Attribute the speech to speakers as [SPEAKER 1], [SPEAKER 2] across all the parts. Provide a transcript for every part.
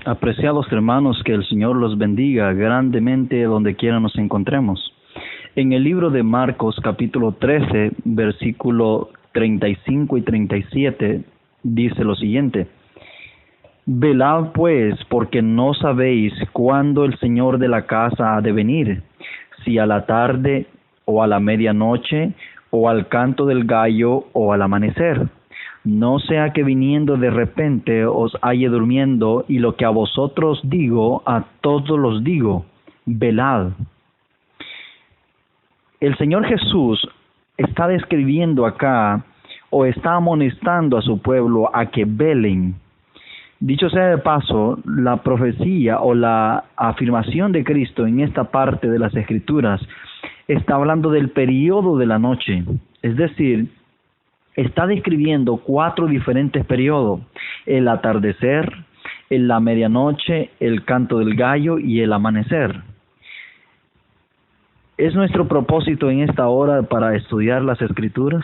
[SPEAKER 1] Apreciados hermanos, que el Señor los bendiga grandemente donde quiera nos encontremos. En el libro de Marcos, capítulo 13, versículo 35 y 37, dice lo siguiente: Velad pues, porque no sabéis cuándo el Señor de la casa ha de venir, si a la tarde, o a la medianoche, o al canto del gallo, o al amanecer. No sea que viniendo de repente os halle durmiendo, y lo que a vosotros digo, a todos los digo, velad. El Señor Jesús está describiendo acá, o está amonestando a su pueblo a que velen. Dicho sea de paso, la profecía o la afirmación de Cristo en esta parte de las Escrituras está hablando del periodo de la noche, es decir, está describiendo 4 diferentes periodos: el atardecer, la medianoche, el canto del gallo y el amanecer. Es nuestro propósito en esta hora para estudiar las Escrituras,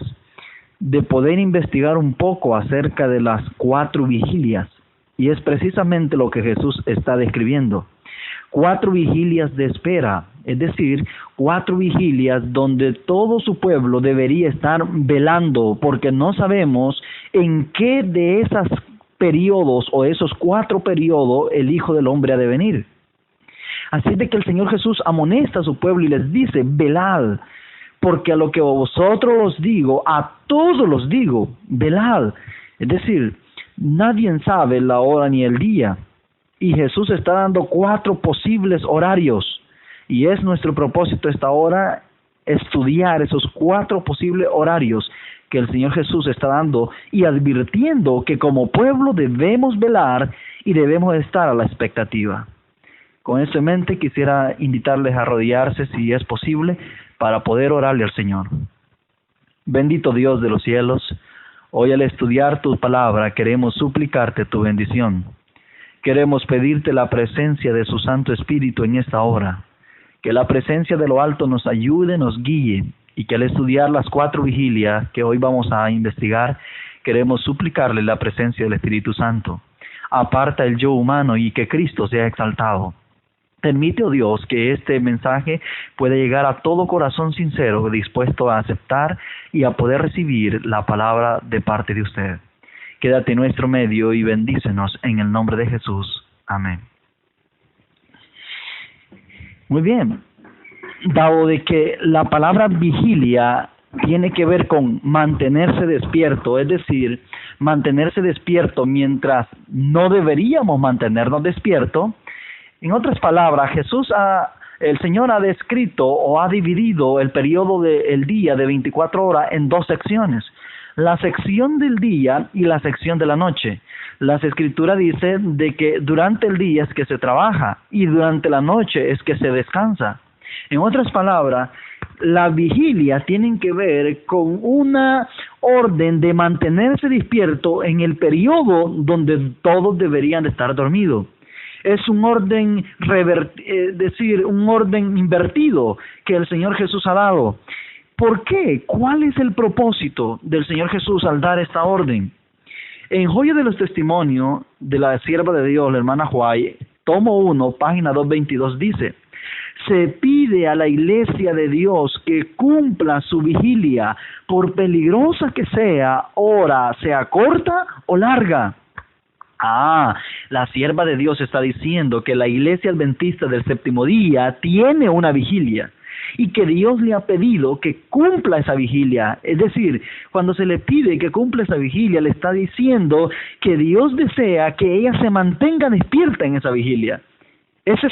[SPEAKER 1] de poder investigar un poco acerca de las 4 vigilias, y es precisamente lo que Jesús está describiendo. 4 vigilias de espera, es decir, 4 vigilias donde todo su pueblo debería estar velando, porque no sabemos en qué de esos periodos o esos 4 periodos el Hijo del Hombre ha de venir. Así es de que el Señor Jesús amonesta a su pueblo y les dice: velad, porque a lo que vosotros os digo, a todos los digo, velad. Es decir, nadie sabe la hora ni el día. Y Jesús está dando 4 posibles horarios. Y es nuestro propósito esta hora estudiar esos 4 posibles horarios que el Señor Jesús está dando y advirtiendo que como pueblo debemos velar y debemos estar a la expectativa. Con eso en mente quisiera invitarles a arrodillarse, si es posible, para poder orarle al Señor. Bendito Dios de los cielos, hoy al estudiar tu palabra queremos suplicarte tu bendición. Queremos pedirte la presencia de su Santo Espíritu en esta hora. Que la presencia de lo alto nos ayude, nos guíe, y que al estudiar las 4 vigilias que hoy vamos a investigar, queremos suplicarle la presencia del Espíritu Santo. Aparta el yo humano y que Cristo sea exaltado. Permite, oh Dios, que este mensaje pueda llegar a todo corazón sincero, dispuesto a aceptar y a poder recibir la palabra de parte de usted. Quédate en nuestro medio y bendícenos en el nombre de Jesús. Amén. Muy bien. Dado de que la palabra vigilia tiene que ver con mantenerse despierto, es decir, mantenerse despierto mientras no deberíamos mantenernos despiertos. En otras palabras, el Señor ha descrito o ha dividido el periodo del día de 24 horas en 2 secciones. La sección del día y la sección de la noche. Las Escrituras dicen de que durante el día es que se trabaja y durante la noche es que se descansa. En otras palabras, la vigilia tiene que ver con una orden de mantenerse despierto en el periodo donde todos deberían estar dormidos. Es un orden un orden invertido que el Señor Jesús ha dado. ¿Por qué? ¿Cuál es el propósito del Señor Jesús al dar esta orden? En Joya de los Testimonios de la Sierva de Dios, la hermana Huay, tomo 1, página 222, dice: se pide a la iglesia de Dios que cumpla su vigilia, por peligrosa que sea, hora sea corta o larga. La sierva de Dios está diciendo que la iglesia adventista del séptimo día tiene una vigilia y que Dios le ha pedido que cumpla esa vigilia. Es decir, cuando se le pide que cumpla esa vigilia, le está diciendo que Dios desea que ella se mantenga despierta en esa vigilia. Esa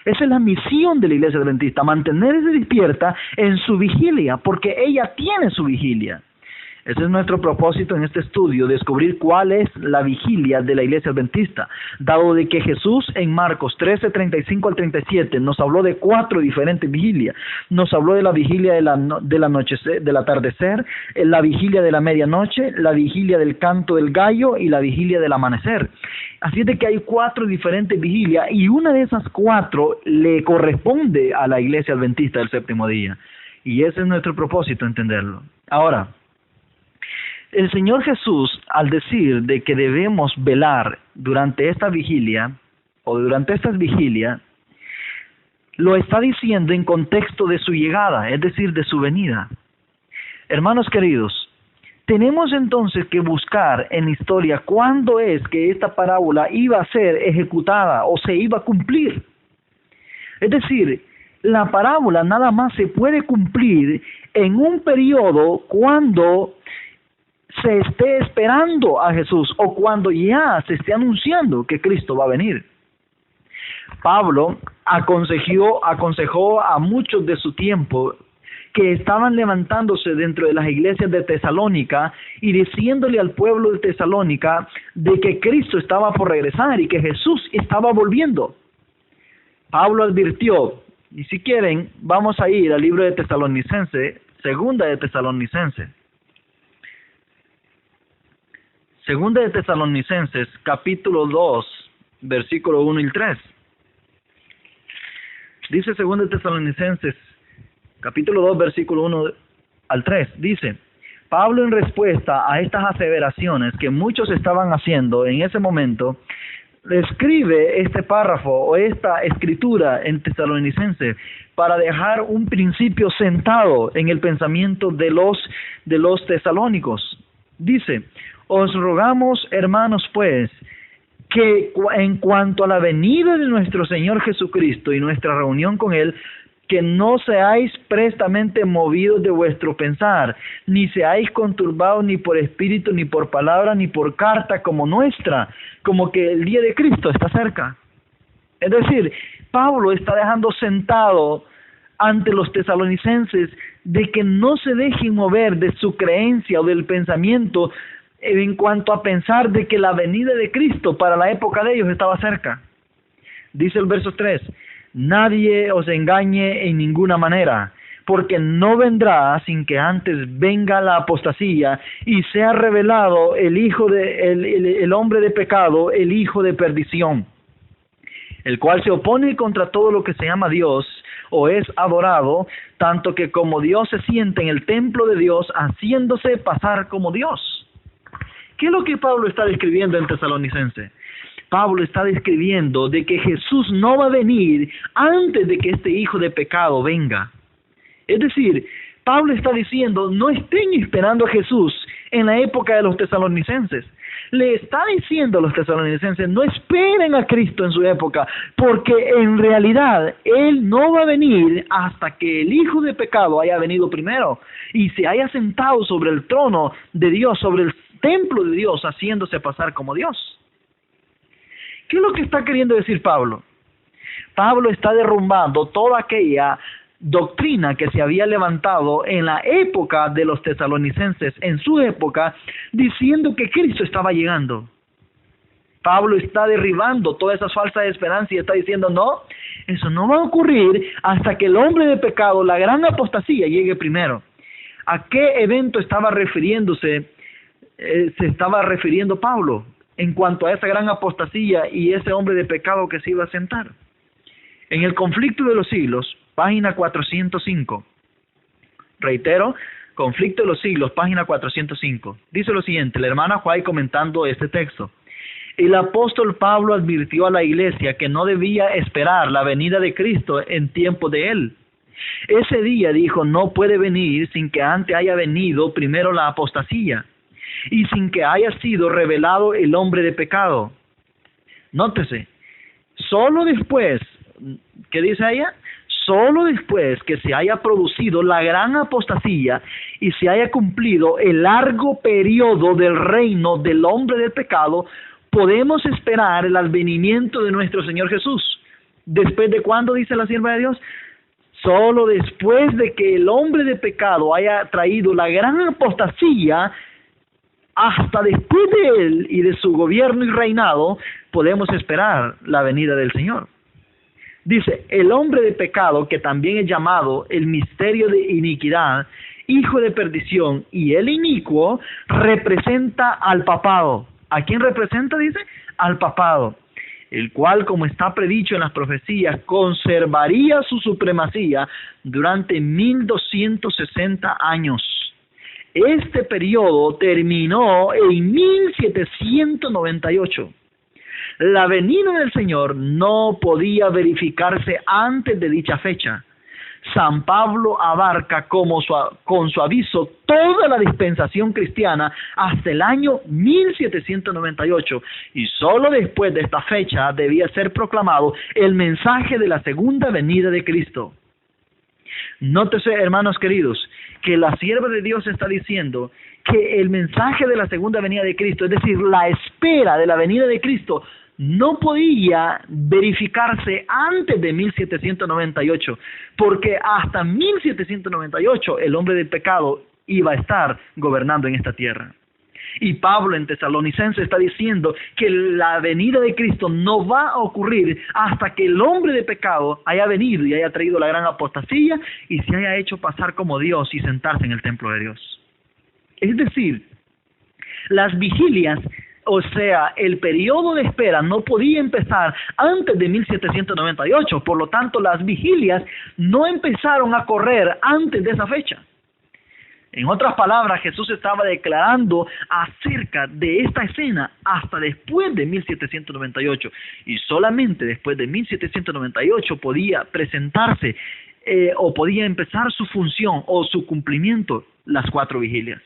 [SPEAKER 1] es la misión de la iglesia adventista, mantenerse despierta en su vigilia, porque ella tiene su vigilia. Ese es nuestro propósito en este estudio, descubrir cuál es la vigilia de la iglesia adventista, dado de que Jesús en Marcos 13, 35 al 37 nos habló de 4 diferentes vigilias. Nos habló de la vigilia del atardecer, la vigilia de la medianoche, la vigilia del canto del gallo y la vigilia del amanecer. Así es de que hay 4 diferentes vigilias y una de esas 4 le corresponde a la iglesia adventista del séptimo día. Y ese es nuestro propósito, entenderlo. Ahora, El Señor Jesús, al decir de que debemos velar durante esta vigilia, o durante estas vigilias, lo está diciendo en contexto de su llegada, es decir, de su venida. Hermanos queridos, tenemos entonces que buscar en la historia cuándo es que esta parábola iba a ser ejecutada o se iba a cumplir. Es decir, la parábola nada más se puede cumplir en un periodo cuando se esté esperando a Jesús o cuando ya se esté anunciando que Cristo va a venir. Pablo aconsejó a muchos de su tiempo que estaban levantándose dentro de las iglesias de Tesalónica y diciéndole al pueblo de Tesalónica de que Cristo estaba por regresar y que Jesús estaba volviendo. Pablo advirtió, y si quieren, vamos a ir al libro de Tesalonicenses, Segunda de Tesalonicenses, capítulo 2, versículo 1 y 3. Dice Segunda de Tesalonicenses, capítulo 2, versículo 1 al 3, dice: Pablo, en respuesta a estas aseveraciones que muchos estaban haciendo en ese momento, escribe este párrafo o esta escritura en Tesalonicenses para dejar un principio sentado en el pensamiento de los tesalónicos. Dice: os rogamos, hermanos, pues, que en cuanto a la venida de nuestro Señor Jesucristo y nuestra reunión con Él, que no seáis prestamente movidos de vuestro pensar, ni seáis conturbados ni por espíritu, ni por palabra, ni por carta como nuestra, como que el día de Cristo está cerca. Es decir, Pablo está dejando sentado ante los tesalonicenses de que no se dejen mover de su creencia o del pensamiento en cuanto a pensar de que la venida de Cristo para la época de ellos estaba cerca. Dice el verso 3: nadie os engañe en ninguna manera, porque no vendrá sin que antes venga la apostasía y sea revelado el hombre de pecado, el hijo de perdición, el cual se opone contra todo lo que se llama Dios o es adorado, tanto que como Dios se siente en el templo de Dios, haciéndose pasar como Dios. ¿Qué es lo que Pablo está describiendo en Tesalonicense? Pablo está describiendo de que Jesús no va a venir antes de que este hijo de pecado venga. Es decir, Pablo está diciendo, no estén esperando a Jesús en la época de los tesalonicenses. Le está diciendo a los tesalonicenses, no esperen a Cristo en su época, porque en realidad Él no va a venir hasta que el hijo de pecado haya venido primero y se haya sentado sobre el trono de Dios, sobre el templo de Dios, haciéndose pasar como Dios. ¿Qué es lo que está queriendo decir Pablo? Pablo está derrumbando toda aquella doctrina que se había levantado en la época de los tesalonicenses, en su época, diciendo que Cristo estaba llegando. Pablo está derribando todas esas falsas esperanzas y está diciendo, no, eso no va a ocurrir hasta que el hombre de pecado, la gran apostasía, llegue primero. ¿A qué evento estaba refiriéndose? Se estaba refiriendo Pablo en cuanto a esa gran apostasía y ese hombre de pecado que se iba a sentar. En el Conflicto de los Siglos, página 405. Reitero, Conflicto de los Siglos, página 405. Dice lo siguiente, la hermana Juárez comentando este texto. El apóstol Pablo advirtió a la iglesia que no debía esperar la venida de Cristo en tiempo de él. Ese día, dijo, no puede venir sin que antes haya venido primero la apostasía y sin que haya sido revelado el hombre de pecado. Nótese, solo después, ¿qué dice ella? Solo después que se haya producido la gran apostasía y se haya cumplido el largo periodo del reino del hombre del pecado, podemos esperar el advenimiento de nuestro Señor Jesús. ¿Después de cuándo, dice la sierva de Dios? Solo después de que el hombre de pecado haya traído la gran apostasía, hasta después de él y de su gobierno y reinado, podemos esperar la venida del Señor. Dice, el hombre de pecado, que también es llamado el misterio de iniquidad, hijo de perdición, y el inicuo, representa al papado. ¿A quién representa? Dice, al papado, el cual, como está predicho en las profecías, conservaría su supremacía durante 1260 años. Este periodo terminó en 1798. La venida del Señor no podía verificarse antes de dicha fecha. San Pablo abarca con su aviso toda la dispensación cristiana hasta el año 1798, y solo después de esta fecha debía ser proclamado el mensaje de la segunda venida de Cristo. Nótese, hermanos queridos, que la sierva de Dios está diciendo que el mensaje de la segunda venida de Cristo, es decir, la espera de la venida de Cristo, no podía verificarse antes de 1798, porque hasta 1798 el hombre del pecado iba a estar gobernando en esta tierra. Y Pablo en Tesalonicenses está diciendo que la venida de Cristo no va a ocurrir hasta que el hombre de pecado haya venido y haya traído la gran apostasía y se haya hecho pasar como Dios y sentarse en el templo de Dios. Es decir, las vigilias, o sea, el periodo de espera no podía empezar antes de 1798, por lo tanto las vigilias no empezaron a correr antes de esa fecha. En otras palabras, Jesús estaba declarando acerca de esta escena hasta después de 1798, y solamente después de 1798 podía presentarse o podía empezar su función o su cumplimiento, las 4 vigilias.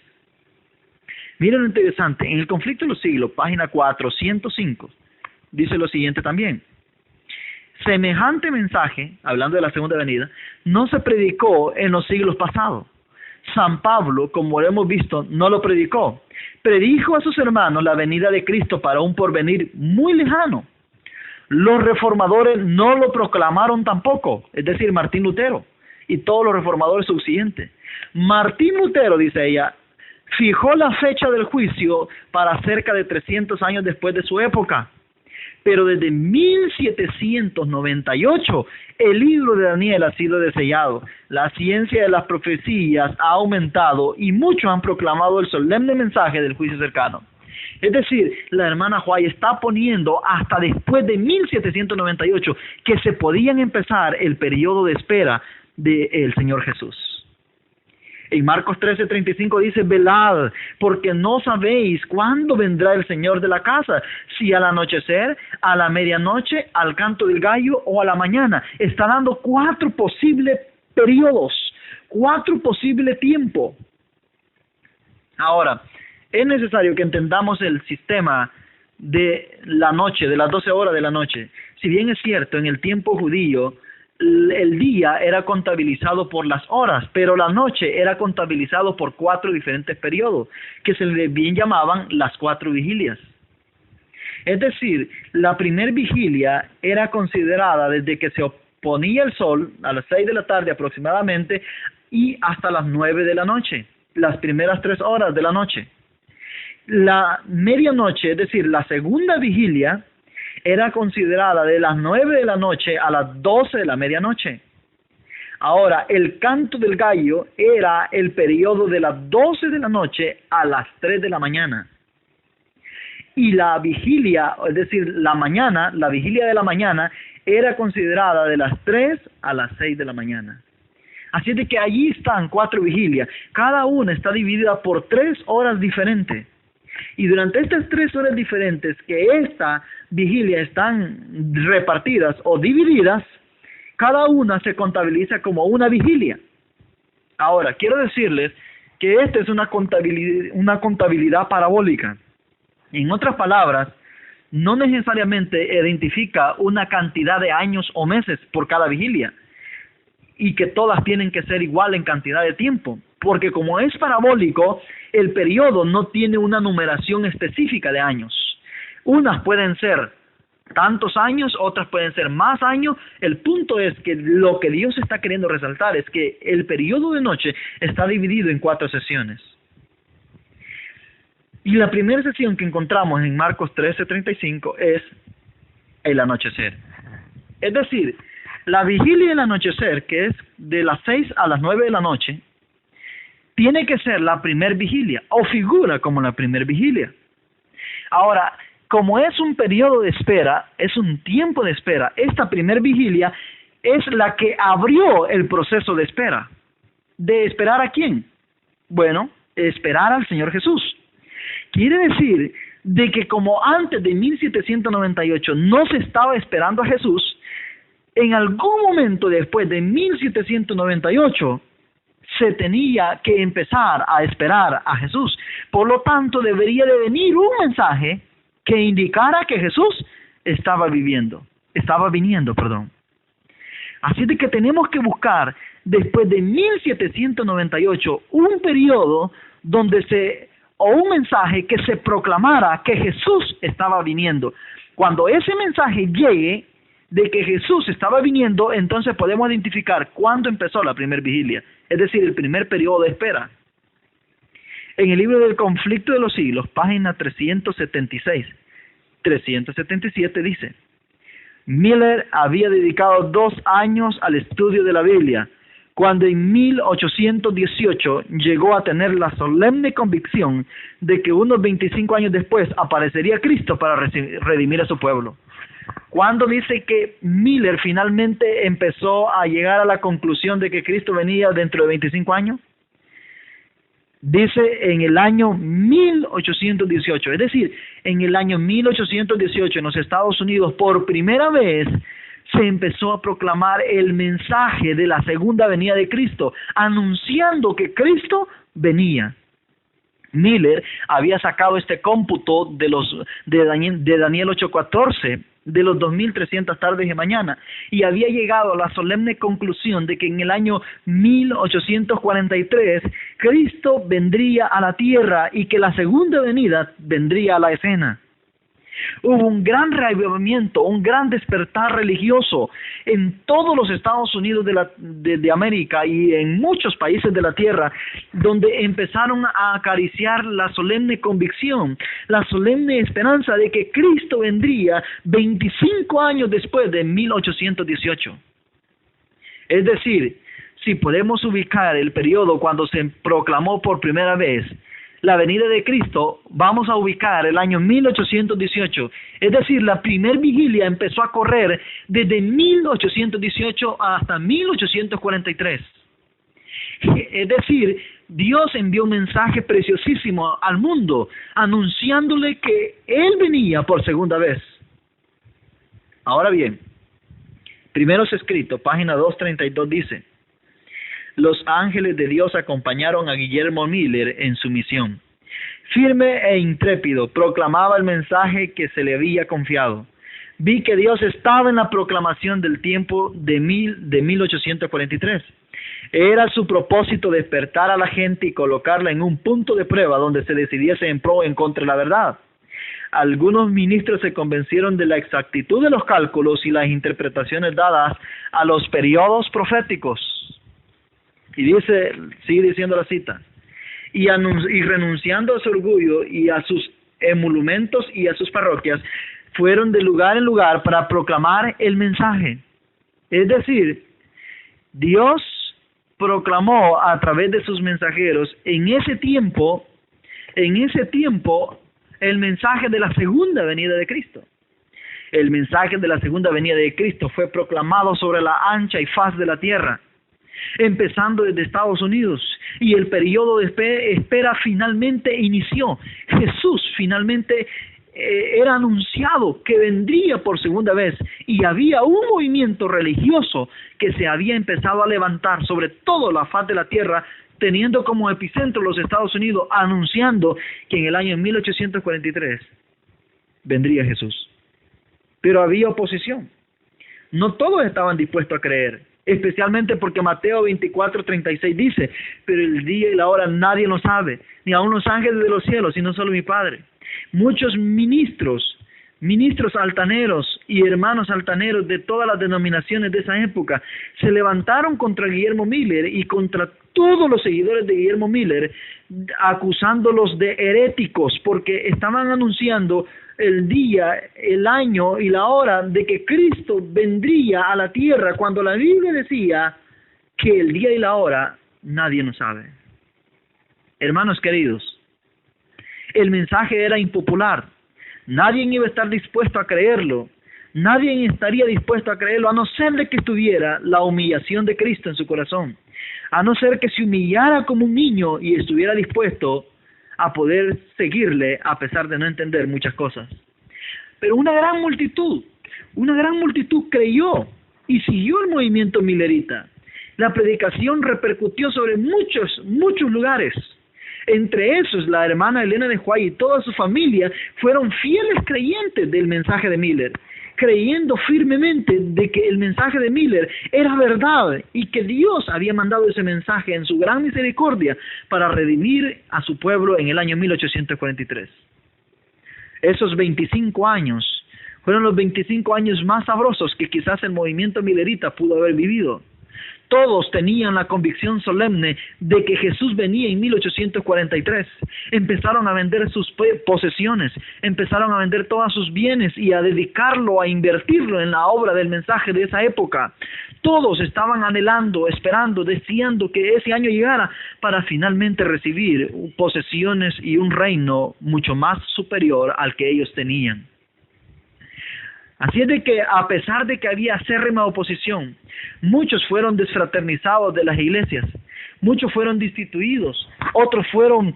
[SPEAKER 1] Miren lo interesante, en el Conflicto de los Siglos, página 405, dice lo siguiente también: semejante mensaje, hablando de la segunda venida, no se predicó en los siglos pasados. San Pablo, como lo hemos visto, no lo predicó. Predijo a sus hermanos la venida de Cristo para un porvenir muy lejano. Los reformadores no lo proclamaron tampoco, es decir, Martín Lutero y todos los reformadores subsiguientes. Martín Lutero, dice ella, fijó la fecha del juicio para cerca de 300 años después de su época. Pero desde 1798 el libro de Daniel ha sido desellado, la ciencia de las profecías ha aumentado y muchos han proclamado el solemne mensaje del juicio cercano. Es decir, la hermana White está poniendo hasta después de 1798 que se podían empezar el periodo de espera del Señor Jesús. En Marcos 13:35 dice: velad, porque no sabéis cuándo vendrá el Señor de la casa, si al anochecer, a la medianoche, al canto del gallo o a la mañana. Está dando 4 posibles periodos, 4 posibles tiempos. Ahora, es necesario que entendamos el sistema de la noche, de las 12 horas de la noche. Si bien es cierto, en el tiempo judío, el día era contabilizado por las horas, pero la noche era contabilizado por 4 diferentes periodos, que se le bien llamaban las 4 vigilias. Es decir, la primer vigilia era considerada desde que se ponía el sol, a las 6 de la tarde aproximadamente, y hasta las 9 de la noche, las primeras 3 horas de la noche. La medianoche, es decir, la segunda vigilia, era considerada de las 9 de la noche a las 12 de la medianoche. Ahora, el canto del gallo era el periodo de las 12 de la noche a las 3 de la mañana. Y la vigilia, es decir, la vigilia de la mañana, era considerada de las 3 a las 6 de la mañana. Así es de que allí están 4 vigilias. Cada una está dividida por 3 horas diferentes. Y durante estas 3 horas diferentes que esta vigilia están repartidas o divididas, cada una se contabiliza como una vigilia. Ahora, quiero decirles que esta es una contabilidad parabólica. En otras palabras, no necesariamente identifica una cantidad de años o meses por cada vigilia, y que todas tienen que ser igual en cantidad de tiempo, porque como es parabólico, el periodo no tiene una numeración específica de años. Unas pueden ser tantos años, otras pueden ser más años. El punto es que lo que Dios está queriendo resaltar es que el periodo de noche está dividido en 4 sesiones. Y la primera sesión que encontramos en Marcos 13:35 es el anochecer. Es decir, la vigilia del anochecer, que es de las 6 a las 9 de la noche, tiene que ser la primer vigilia, o figura como la primer vigilia. Ahora, como es un periodo de espera, es un tiempo de espera, esta primer vigilia es la que abrió el proceso de espera. ¿De esperar a quién? Bueno, esperar al Señor Jesús. Quiere decir de que como antes de 1798 no se estaba esperando a Jesús, en algún momento después de 1798 se tenía que empezar a esperar a Jesús. Por lo tanto, debería de venir un mensaje que indicara que Jesús estaba viniendo. Así de que tenemos que buscar después de 1798 un periodo donde un mensaje que se proclamara que Jesús estaba viniendo. Cuando ese mensaje llegue de que Jesús estaba viniendo, entonces podemos identificar cuándo empezó la primera vigilia, es decir, el primer periodo de espera. En el libro del Conflicto de los Siglos, página 377 dice: Miller había dedicado 2 años al estudio de la Biblia, cuando en 1818 llegó a tener la solemne convicción de que unos 25 años después aparecería Cristo para redimir a su pueblo. ¿Cuándo dice que Miller finalmente empezó a llegar a la conclusión de que Cristo venía dentro de 25 años? Dice en el año 1818, es decir, en el año 1818 en los Estados Unidos por primera vez se empezó a proclamar el mensaje de la segunda venida de Cristo, anunciando que Cristo venía. Miller había sacado este cómputo de Daniel 8:14, de los 2300 tardes y mañana, y había llegado a la solemne conclusión de que en el año 1843 Cristo vendría a la tierra y que la segunda venida vendría a la escena. Hubo un gran reavivamiento, un gran despertar religioso en todos los Estados Unidos de América y en muchos países de la tierra, donde empezaron a acariciar la solemne convicción, la solemne esperanza de que Cristo vendría 25 años después de 1818. Es decir, si podemos ubicar el periodo cuando se proclamó por primera vez la venida de Cristo, vamos a ubicar el año 1818, es decir, la primer vigilia empezó a correr desde 1818 hasta 1843. Es decir, Dios envió un mensaje preciosísimo al mundo, anunciándole que Él venía por segunda vez. Ahora bien, Primeros Escritos, página 232 dice: los ángeles de Dios acompañaron a Guillermo Miller en su misión. Firme e intrépido, proclamaba el mensaje que se le había confiado. Vi que Dios estaba en la proclamación del tiempo de 1843. Era su propósito despertar a la gente y colocarla en un punto de prueba donde se decidiese en pro o en contra de la verdad. Algunos ministros se convencieron de la exactitud de los cálculos y las interpretaciones dadas a los periodos proféticos. Y sigue diciendo la cita, y renunciando a su orgullo y a sus emolumentos y a sus parroquias, fueron de lugar en lugar para proclamar el mensaje. Es decir, Dios proclamó a través de sus mensajeros en ese tiempo el mensaje de la segunda venida de Cristo. El mensaje de la segunda venida de Cristo fue proclamado sobre la ancha y faz de la tierra, empezando desde Estados Unidos, y el periodo de espera finalmente inició. Jesús finalmente era anunciado que vendría por segunda vez, y había un movimiento religioso que se había empezado a levantar sobre toda la faz de la tierra, teniendo como epicentro los Estados Unidos, anunciando que en el año 1843 vendría Jesús. Pero había oposición. No todos estaban dispuestos a creer, especialmente porque Mateo 24:36 dice: pero el día y la hora nadie lo sabe, ni aun los ángeles de los cielos, sino solo mi Padre. Muchos ministros altaneros y hermanos altaneros de todas las denominaciones de esa época se levantaron contra Guillermo Miller y contra todos los seguidores de Guillermo Miller, acusándolos de heréticos, porque estaban anunciando el día, el año y la hora de que Cristo vendría a la tierra, cuando la Biblia decía que el día y la hora nadie lo sabe. Hermanos queridos, el mensaje era impopular. Nadie iba a estar dispuesto a creerlo. Nadie estaría dispuesto a creerlo a no ser de que tuviera la humillación de Cristo en su corazón, a no ser que se humillara como un niño y estuviera dispuesto a poder seguirle a pesar de no entender muchas cosas. Pero una gran multitud creyó y siguió el movimiento millerita. La predicación repercutió sobre muchos lugares. Entre esos, la hermana Elena de White y toda su familia fueron fieles creyentes del mensaje de Miller, creyendo firmemente de que el mensaje de Miller era verdad y que Dios había mandado ese mensaje en su gran misericordia para redimir a su pueblo en el año 1843. Esos 25 años fueron los 25 años más sabrosos que quizás el movimiento millerita pudo haber vivido. Todos tenían la convicción solemne de que Jesús venía en 1843. Empezaron a vender sus posesiones, empezaron a vender todos sus bienes y a dedicarlo, a invertirlo en la obra del mensaje de esa época. Todos estaban anhelando, esperando, deseando que ese año llegara para finalmente recibir posesiones y un reino mucho más superior al que ellos tenían. Así es de que, a pesar de que había acérrima oposición, muchos fueron desfraternizados de las iglesias, muchos fueron destituidos, otros fueron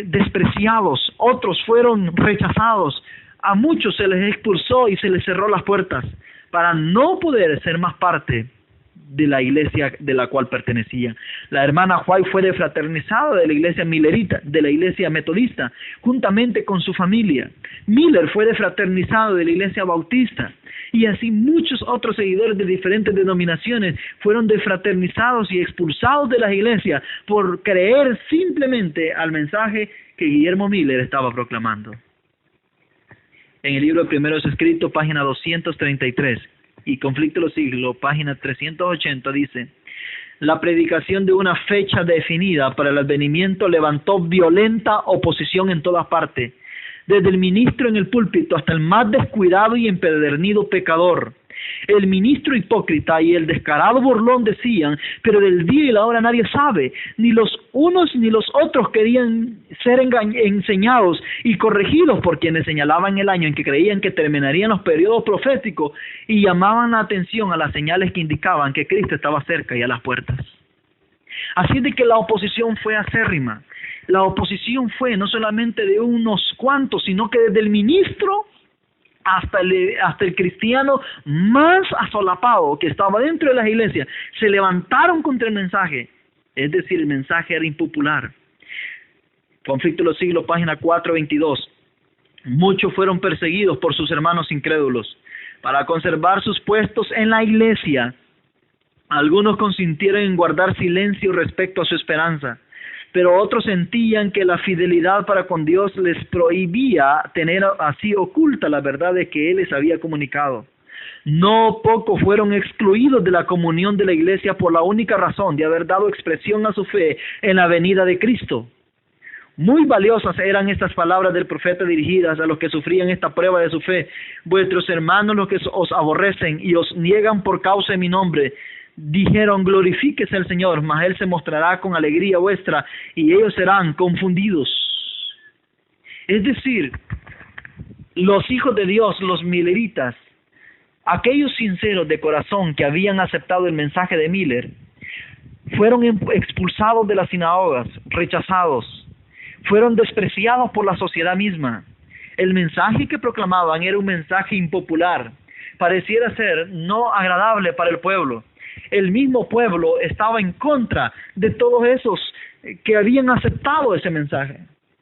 [SPEAKER 1] despreciados, otros fueron rechazados, a muchos se les expulsó y se les cerró las puertas para no poder ser más parte de la iglesia de la cual pertenecía. La hermana White fue defraternizada de la iglesia millerita, de la iglesia metodista, juntamente con su familia. Miller fue defraternizado de la iglesia bautista, y así muchos otros seguidores de diferentes denominaciones fueron defraternizados y expulsados de las iglesias por creer simplemente al mensaje que Guillermo Miller estaba proclamando. En el libro de Primeros Escritos, página 233, y Conflicto de los Siglos, página 380, dice: la predicación de una fecha definida para el advenimiento levantó violenta oposición en todas partes, desde el ministro en el púlpito hasta el más descuidado y empedernido pecador. El ministro hipócrita y el descarado burlón decían: pero del día y la hora nadie sabe, ni los unos ni los otros querían ser enseñados y corregidos por quienes señalaban el año en que creían que terminarían los periodos proféticos y llamaban la atención a las señales que indicaban que Cristo estaba cerca y a las puertas. Así es de que la oposición fue acérrima. La oposición fue no solamente de unos cuantos, sino que desde el ministro hasta el cristiano más asolapado que estaba dentro de las iglesias, se levantaron contra el mensaje. Es decir, el mensaje era impopular. Conflicto de los Siglos, página 422. Muchos fueron perseguidos por sus hermanos incrédulos. Para conservar sus puestos en la iglesia, algunos consintieron en guardar silencio respecto a su esperanza, pero otros sentían que la fidelidad para con Dios les prohibía tener así oculta la verdad de que Él les había comunicado. No pocos fueron excluidos de la comunión de la iglesia por la única razón de haber dado expresión a su fe en la venida de Cristo. Muy valiosas eran estas palabras del profeta dirigidas a los que sufrían esta prueba de su fe. Vuestros hermanos, los que os aborrecen y os niegan por causa de mi nombre, dijeron: glorifíquese el Señor, mas Él se mostrará con alegría vuestra, y ellos serán confundidos. Es decir, los hijos de Dios, los milleritas, aquellos sinceros de corazón que habían aceptado el mensaje de Miller, fueron expulsados de las sinagogas, rechazados, fueron despreciados por la sociedad misma. El mensaje que proclamaban era un mensaje impopular, pareciera ser no agradable para el pueblo. El mismo pueblo estaba en contra de todos esos que habían aceptado ese mensaje.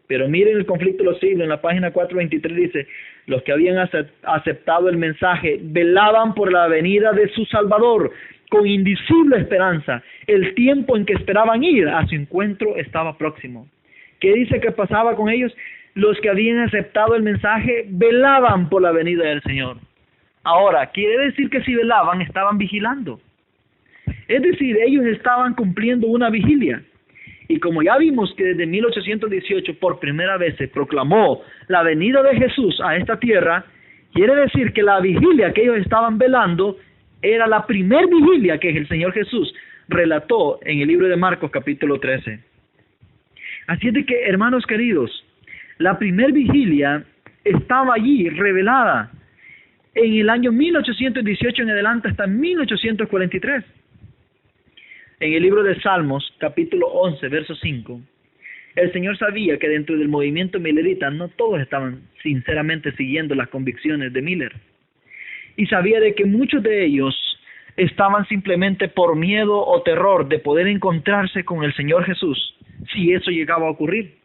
[SPEAKER 1] Pero miren el Conflicto de los Siglos, en la página 423 dice: los que habían aceptado el mensaje velaban por la venida de su Salvador con indecible esperanza. El tiempo en que esperaban ir a su encuentro estaba próximo. ¿Qué dice que pasaba con ellos? Los que habían aceptado el mensaje velaban por la venida del Señor. Ahora, quiere decir que si velaban, estaban vigilando. Es decir, ellos estaban cumpliendo una vigilia. Y como ya vimos que desde 1818 por primera vez se proclamó la venida de Jesús a esta tierra, quiere decir que la vigilia que ellos estaban velando era la primer vigilia que el Señor Jesús relató en el libro de Marcos capítulo 13. Así es de que, hermanos queridos, la primer vigilia estaba allí revelada en el año 1818 en adelante hasta 1843. En el libro de Salmos, capítulo 11, verso 5, el Señor sabía que dentro del movimiento millerita no todos estaban sinceramente siguiendo las convicciones de Miller. Y sabía de que muchos de ellos estaban simplemente por miedo o terror de poder encontrarse con el Señor Jesús, si eso llegaba a ocurrir.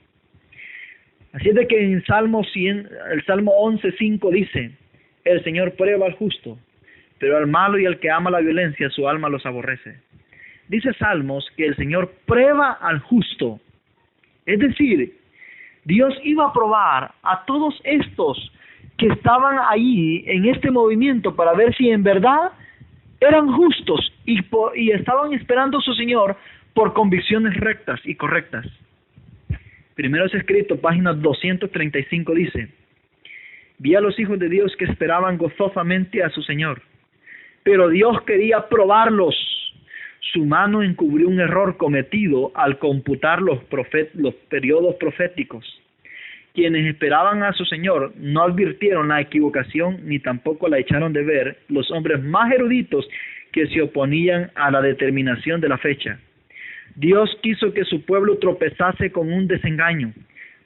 [SPEAKER 1] Así es de que en el Salmo 11:5 dice, el Señor prueba al justo, pero al malo y al que ama la violencia su alma los aborrece. Dice Salmos que el Señor prueba al justo. Es decir, Dios iba a probar a todos estos que estaban ahí en este movimiento para ver si en verdad eran justos y estaban esperando a su Señor por convicciones rectas y correctas. Primero es escrito, página 235 dice, vi a los hijos de Dios que esperaban gozosamente a su Señor, pero Dios quería probarlos. Su mano encubrió un error cometido al computar los periodos proféticos. Quienes esperaban a su Señor no advirtieron la equivocación ni tampoco la echaron de ver los hombres más eruditos que se oponían a la determinación de la fecha. Dios quiso que su pueblo tropezase con un desengaño.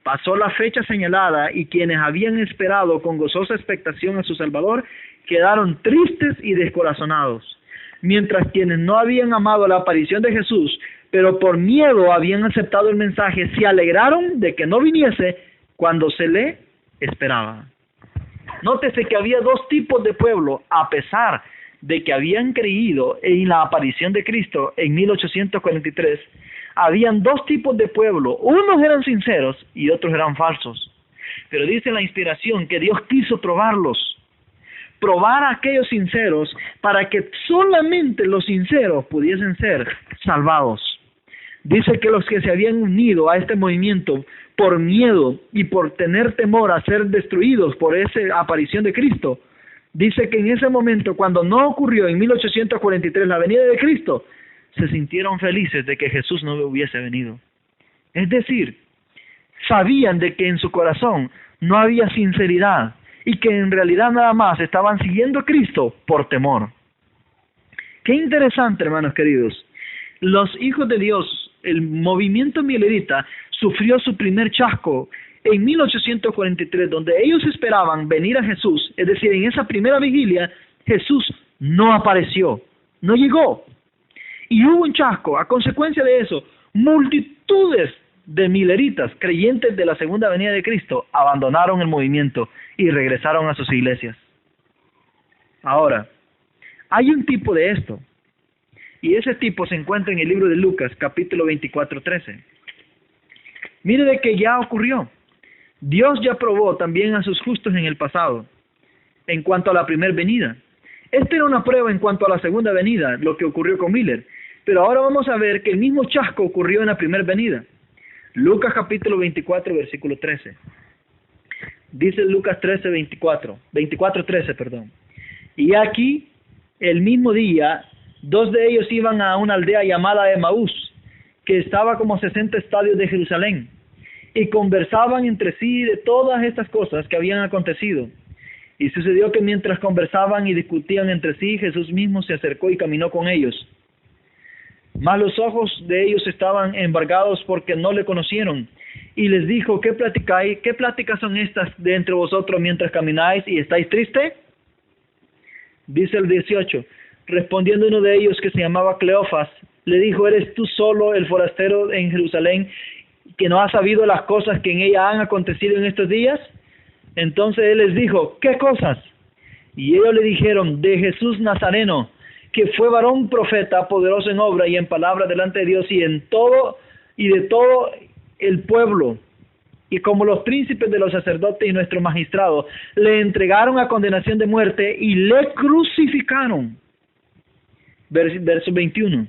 [SPEAKER 1] Pasó la fecha señalada y quienes habían esperado con gozosa expectación a su Salvador quedaron tristes y descorazonados, mientras quienes no habían amado la aparición de Jesús, pero por miedo habían aceptado el mensaje, se alegraron de que no viniese cuando se le esperaba. Nótese que había dos tipos de pueblo, a pesar de que habían creído en la aparición de Cristo en 1843, habían dos tipos de pueblo, unos eran sinceros y otros eran falsos. Pero dice la inspiración que Dios quiso probar a aquellos sinceros para que solamente los sinceros pudiesen ser salvados. Dice que los que se habían unido a este movimiento por miedo y por tener temor a ser destruidos por esa aparición de Cristo, dice que en ese momento, cuando no ocurrió en 1843 la venida de Cristo, se sintieron felices de que Jesús no hubiese venido. Es decir, sabían de que en su corazón no había sinceridad y que en realidad nada más estaban siguiendo a Cristo por temor. Qué interesante, hermanos queridos. Los hijos de Dios, el movimiento millerita, sufrió su primer chasco en 1843, donde ellos esperaban venir a Jesús. Es decir, en esa primera vigilia, Jesús no apareció, no llegó. Y hubo un chasco. A consecuencia de eso, multitudes de milleritas, creyentes de la segunda venida de Cristo, abandonaron el movimiento y regresaron a sus iglesias. Ahora, hay un tipo de esto, y ese tipo se encuentra en el libro de Lucas, capítulo 24:13. Mire de que ya ocurrió. Dios ya probó también a sus justos en el pasado, en cuanto a la primera venida. Esta era una prueba en cuanto a la segunda venida, lo que ocurrió con Miller. Pero ahora vamos a ver que el mismo chasco ocurrió en la primera venida. Lucas capítulo 24, versículo 13. Dice Lucas 24:13, perdón. Y aquí, el mismo día, dos de ellos iban a una aldea llamada Emaús, que estaba como 60 estadios de Jerusalén, y conversaban entre sí de todas estas cosas que habían acontecido. Y sucedió que mientras conversaban y discutían entre sí, Jesús mismo se acercó y caminó con ellos. Mas los ojos de ellos estaban embargados porque no le conocieron. Y les dijo, ¿qué platicáis? ¿Qué pláticas son estas de entre vosotros mientras camináis y estáis tristes? Dice el 18. Respondiendo uno de ellos, que se llamaba Cleofas, le dijo, ¿eres tú solo el forastero en Jerusalén que no has sabido las cosas que en ella han acontecido en estos días? Entonces él les dijo, ¿qué cosas? Y ellos le dijeron, de Jesús Nazareno, que fue varón profeta, poderoso en obra y en palabra delante de Dios y de todo el pueblo. Y como los príncipes de los sacerdotes y nuestro magistrado le entregaron a condenación de muerte y le crucificaron. Verso 21.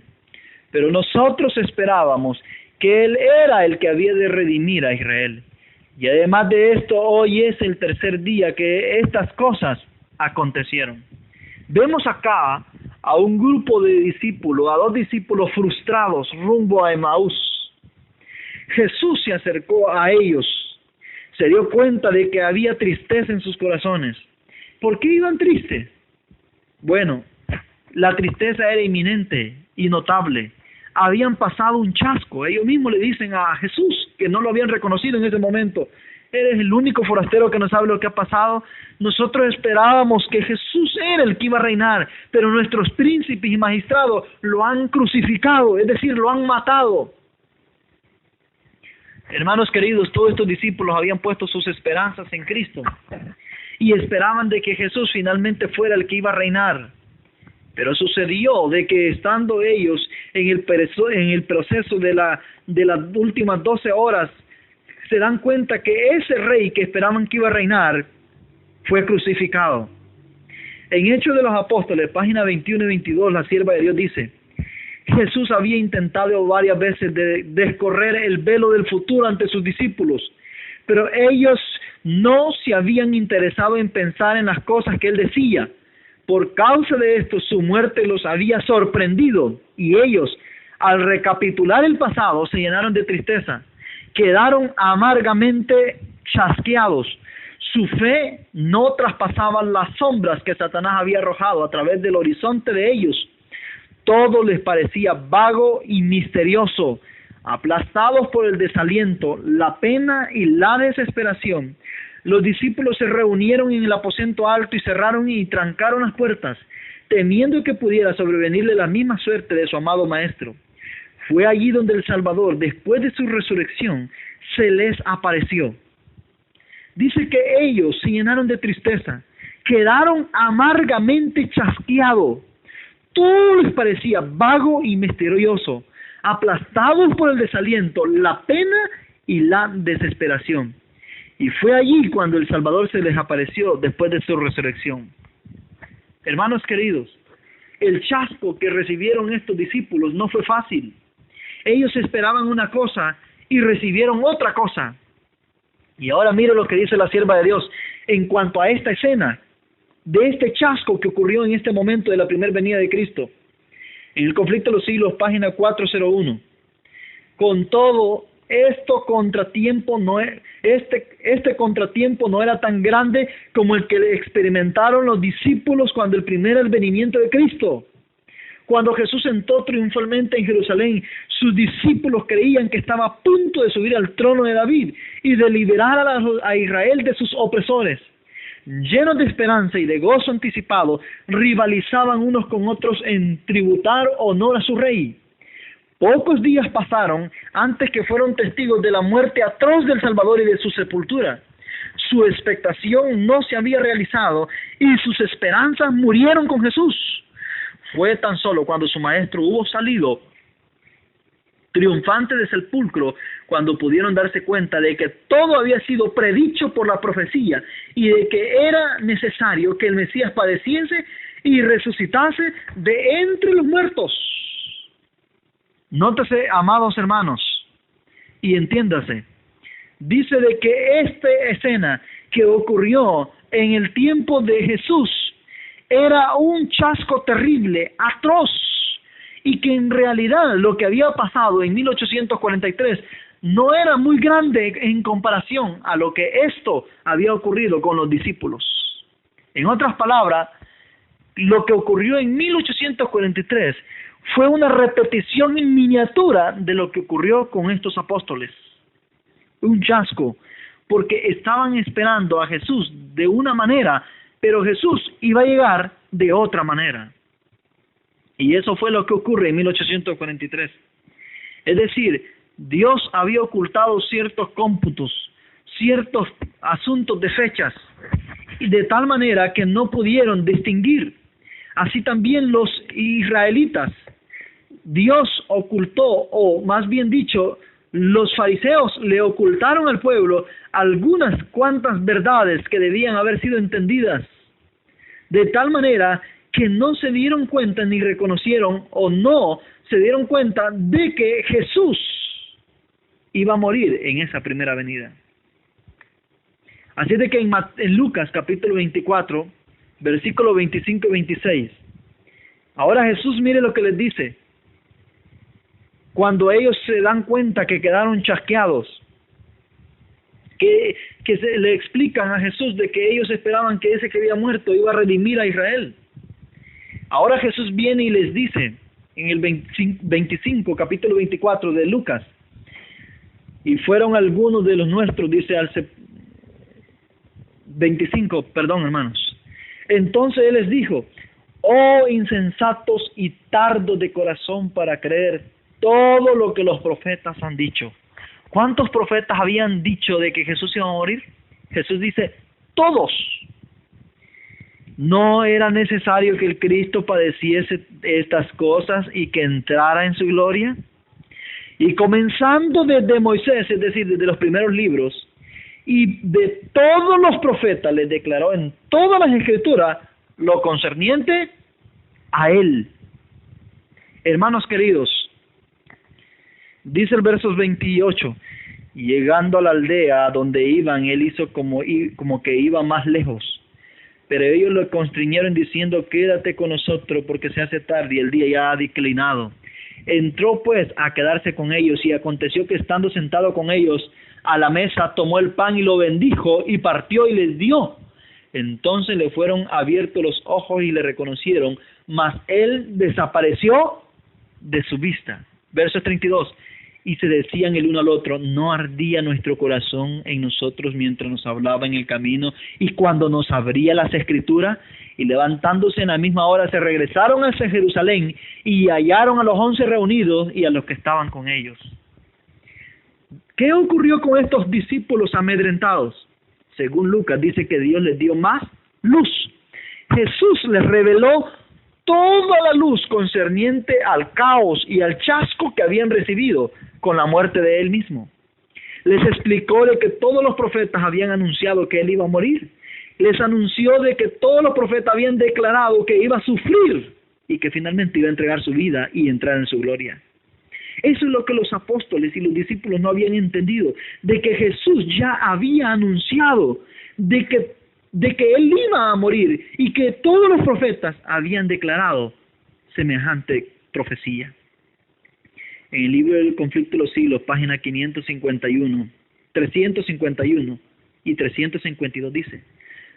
[SPEAKER 1] Pero nosotros esperábamos que Él era el que había de redimir a Israel. Y además de esto, hoy es el tercer día que estas cosas acontecieron. Vemos acá a un grupo de discípulos, a dos discípulos frustrados rumbo a Emaús. Jesús se acercó a ellos, se dio cuenta de que había tristeza en sus corazones. ¿Por qué iban tristes? Bueno, la tristeza era inminente y notable. habían pasado un chasco. Ellos mismos le dicen a Jesús, que no lo habían reconocido en ese momento: eres el único forastero que no sabe lo que ha pasado. Nosotros esperábamos que Jesús era el que iba a reinar, pero nuestros príncipes y magistrados lo han crucificado, es decir, lo han matado. Hermanos queridos, todos estos discípulos habían puesto sus esperanzas en Cristo y esperaban de que Jesús finalmente fuera el que iba a reinar. Pero sucedió de que estando ellos en el proceso de las últimas 12 horas, se dan cuenta que ese rey que esperaban que iba a reinar fue crucificado. En Hechos de los Apóstoles, página 21 y 22, la sierva de Dios dice: Jesús había intentado varias veces de descorrer el velo del futuro ante sus discípulos, pero ellos no se habían interesado en pensar en las cosas que él decía. Por causa de esto, su muerte los había sorprendido, y ellos, al recapitular el pasado, se llenaron de tristeza. Quedaron amargamente chasqueados. Su fe no traspasaba las sombras que Satanás había arrojado a través del horizonte de ellos. Todo les parecía vago y misterioso. Aplastados por el desaliento, la pena y la desesperación, los discípulos se reunieron en el aposento alto y cerraron y trancaron las puertas, temiendo que pudiera sobrevenirle la misma suerte de su amado Maestro. Fue allí donde el Salvador, después de su resurrección, se les apareció. Dice que ellos se llenaron de tristeza, quedaron amargamente chasqueados. Todo les parecía vago y misterioso, aplastados por el desaliento, la pena y la desesperación. Y fue allí cuando el Salvador se les apareció después de su resurrección. Hermanos queridos, el chasco que recibieron estos discípulos no fue fácil. Ellos esperaban una cosa y recibieron otra cosa. Y ahora mire lo que dice la sierva de Dios en cuanto a esta escena, de este chasco que ocurrió en este momento de la primera venida de Cristo. En el Conflicto de los Siglos, página 401. Con todo, este contratiempo no era tan grande como el que experimentaron los discípulos cuando el primer advenimiento de Cristo. Cuando Jesús entró triunfalmente en Jerusalén, sus discípulos creían que estaba a punto de subir al trono de David y de liberar a Israel de sus opresores. Llenos de esperanza y de gozo anticipado, rivalizaban unos con otros en tributar honor a su rey. Pocos días pasaron antes que fueron testigos de la muerte atroz del Salvador y de su sepultura. Su expectación no se había realizado y sus esperanzas murieron con Jesús. Fue tan solo cuando su maestro hubo salido triunfante del sepulcro, cuando pudieron darse cuenta de que todo había sido predicho por la profecía y de que era necesario que el Mesías padeciese y resucitase de entre los muertos. Nótese, amados hermanos, y entiéndase, dice de que esta escena que ocurrió en el tiempo de Jesús era un chasco terrible, atroz, y que en realidad lo que había pasado en 1843 no era muy grande en comparación a lo que esto había ocurrido con los discípulos. En otras palabras, lo que ocurrió en 1843 fue una repetición en miniatura de lo que ocurrió con estos apóstoles. Un chasco, porque estaban esperando a Jesús de una manera, pero Jesús iba a llegar de otra manera. Y eso fue lo que ocurre en 1843. Es decir, Dios había ocultado ciertos cómputos, ciertos asuntos de fechas, y de tal manera que no pudieron distinguir. Así también los israelitas. Dios ocultó, o más bien dicho, los fariseos le ocultaron al pueblo algunas cuantas verdades que debían haber sido entendidas, de tal manera que no se dieron cuenta ni reconocieron o no se dieron cuenta de que Jesús iba a morir en esa primera venida. Así de que en Lucas capítulo 24, versículos 25 y 26, ahora Jesús mire lo que les dice. Cuando ellos se dan cuenta que quedaron chasqueados, que se le explican a Jesús de que ellos esperaban que ese que había muerto iba a redimir a Israel. Ahora Jesús viene y les dice, en el 25, capítulo 24 de Lucas. Y fueron algunos de los nuestros, dice al 25, perdón hermanos. Entonces él les dijo: oh insensatos y tardos de corazón para creer todo lo que los profetas han dicho. ¿Cuántos profetas habían dicho de que Jesús iba a morir? Jesús dice: todos. ¿No era necesario que el Cristo padeciese estas cosas y que entrara en su gloria? Y comenzando desde Moisés, es decir, desde los primeros libros, y de todos los profetas, les declaró en todas las escrituras lo concerniente a él. Hermanos queridos, dice el verso 28, llegando a la aldea donde iban, él hizo como que iba más lejos. Pero ellos lo constriñeron diciendo: quédate con nosotros porque se hace tarde y el día ya ha declinado. Entró pues a quedarse con ellos, y aconteció que estando sentado con ellos a la mesa, tomó el pan y lo bendijo y partió y les dio. Entonces le fueron abiertos los ojos y le reconocieron, mas él desapareció de su vista. Verso 32. Y se decían el uno al otro: ¿no ardía nuestro corazón en nosotros mientras nos hablaba en el camino y cuando nos abría las escrituras? Y levantándose en la misma hora se regresaron hacia Jerusalén y hallaron a los 11 reunidos y a los que estaban con ellos. ¿Qué ocurrió con estos discípulos amedrentados? Según Lucas dice que Dios les dio más luz. Jesús les reveló toda la luz concerniente al caos y al chasco que habían recibido con la muerte de él mismo. Les explicó de que todos los profetas habían anunciado que él iba a morir. Les anunció de que todos los profetas habían declarado que iba a sufrir y que finalmente iba a entregar su vida y entrar en su gloria. Eso es lo que los apóstoles y los discípulos no habían entendido, de que Jesús ya había anunciado de que él iba a morir y que todos los profetas habían declarado semejante profecía. En el libro del conflicto de los siglos, página 551, 351 y 352 dice: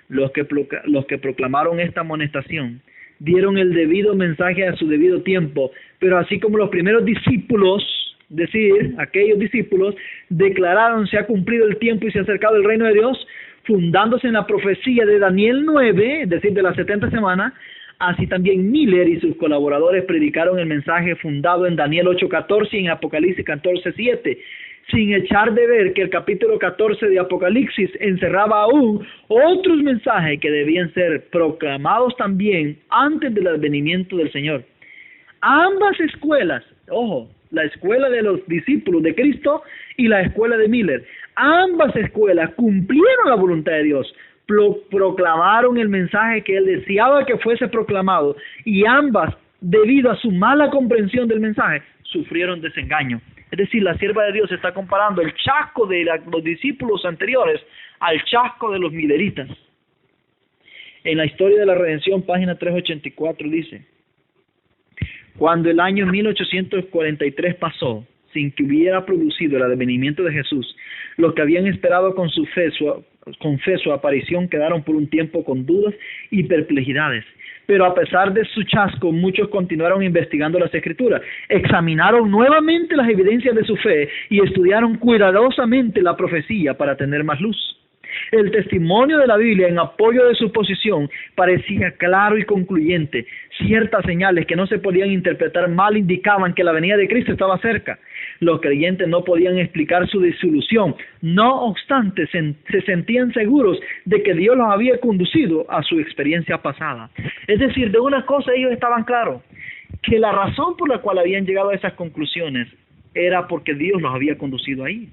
[SPEAKER 1] los que proclamaron esta amonestación dieron el debido mensaje a su debido tiempo, pero así como los primeros discípulos, es decir, aquellos discípulos, declararon: se ha cumplido el tiempo y se ha acercado el reino de Dios, fundándose en la profecía de Daniel 9, es decir, de las 70 semanas, así también Miller y sus colaboradores predicaron el mensaje fundado en Daniel 8:14 y en Apocalipsis 14:7, sin echar de ver que el capítulo 14 de Apocalipsis encerraba aún otros mensajes que debían ser proclamados también antes del advenimiento del Señor. Ambas escuelas, ojo, la escuela de los discípulos de Cristo y la escuela de Miller, ambas escuelas cumplieron la voluntad de Dios, proclamaron el mensaje que él deseaba que fuese proclamado, y ambas, debido a su mala comprensión del mensaje, sufrieron desengaño. Es decir, la sierva de Dios está comparando el chasco de los discípulos anteriores al chasco de los milleritas. En la historia de la redención, página 384, dice: cuando el año 1843 pasó, sin que hubiera producido el advenimiento de Jesús, los que habían esperado con fe su aparición quedaron por un tiempo con dudas y perplejidades. Pero a pesar de su chasco, muchos continuaron investigando las Escrituras, examinaron nuevamente las evidencias de su fe y estudiaron cuidadosamente la profecía para tener más luz. El testimonio de la Biblia en apoyo de su posición parecía claro y concluyente. Ciertas señales que no se podían interpretar mal indicaban que la venida de Cristo estaba cerca. Los creyentes no podían explicar su desilusión. No obstante, se sentían seguros de que Dios los había conducido a su experiencia pasada. Es decir, de una cosa ellos estaban claros, que la razón por la cual habían llegado a esas conclusiones era porque Dios los había conducido ahí.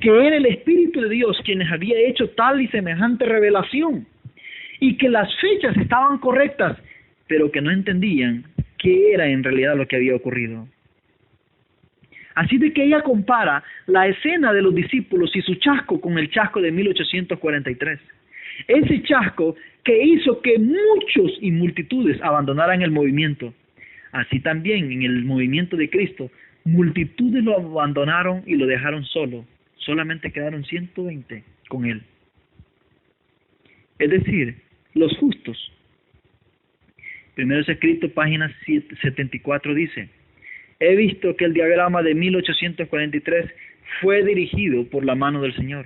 [SPEAKER 1] Que era el Espíritu de Dios quien les había hecho tal y semejante revelación, y que las fechas estaban correctas, pero que no entendían qué era en realidad lo que había ocurrido. Así de que ella compara la escena de los discípulos y su chasco con el chasco de 1843. Ese chasco que hizo que muchos y multitudes abandonaran el movimiento. Así también en el movimiento de Cristo, multitudes lo abandonaron y lo dejaron solo. Solamente quedaron 120 con él. Es decir, los justos. Primero es escrito, página 74 dice: he visto que el diagrama de 1843 fue dirigido por la mano del Señor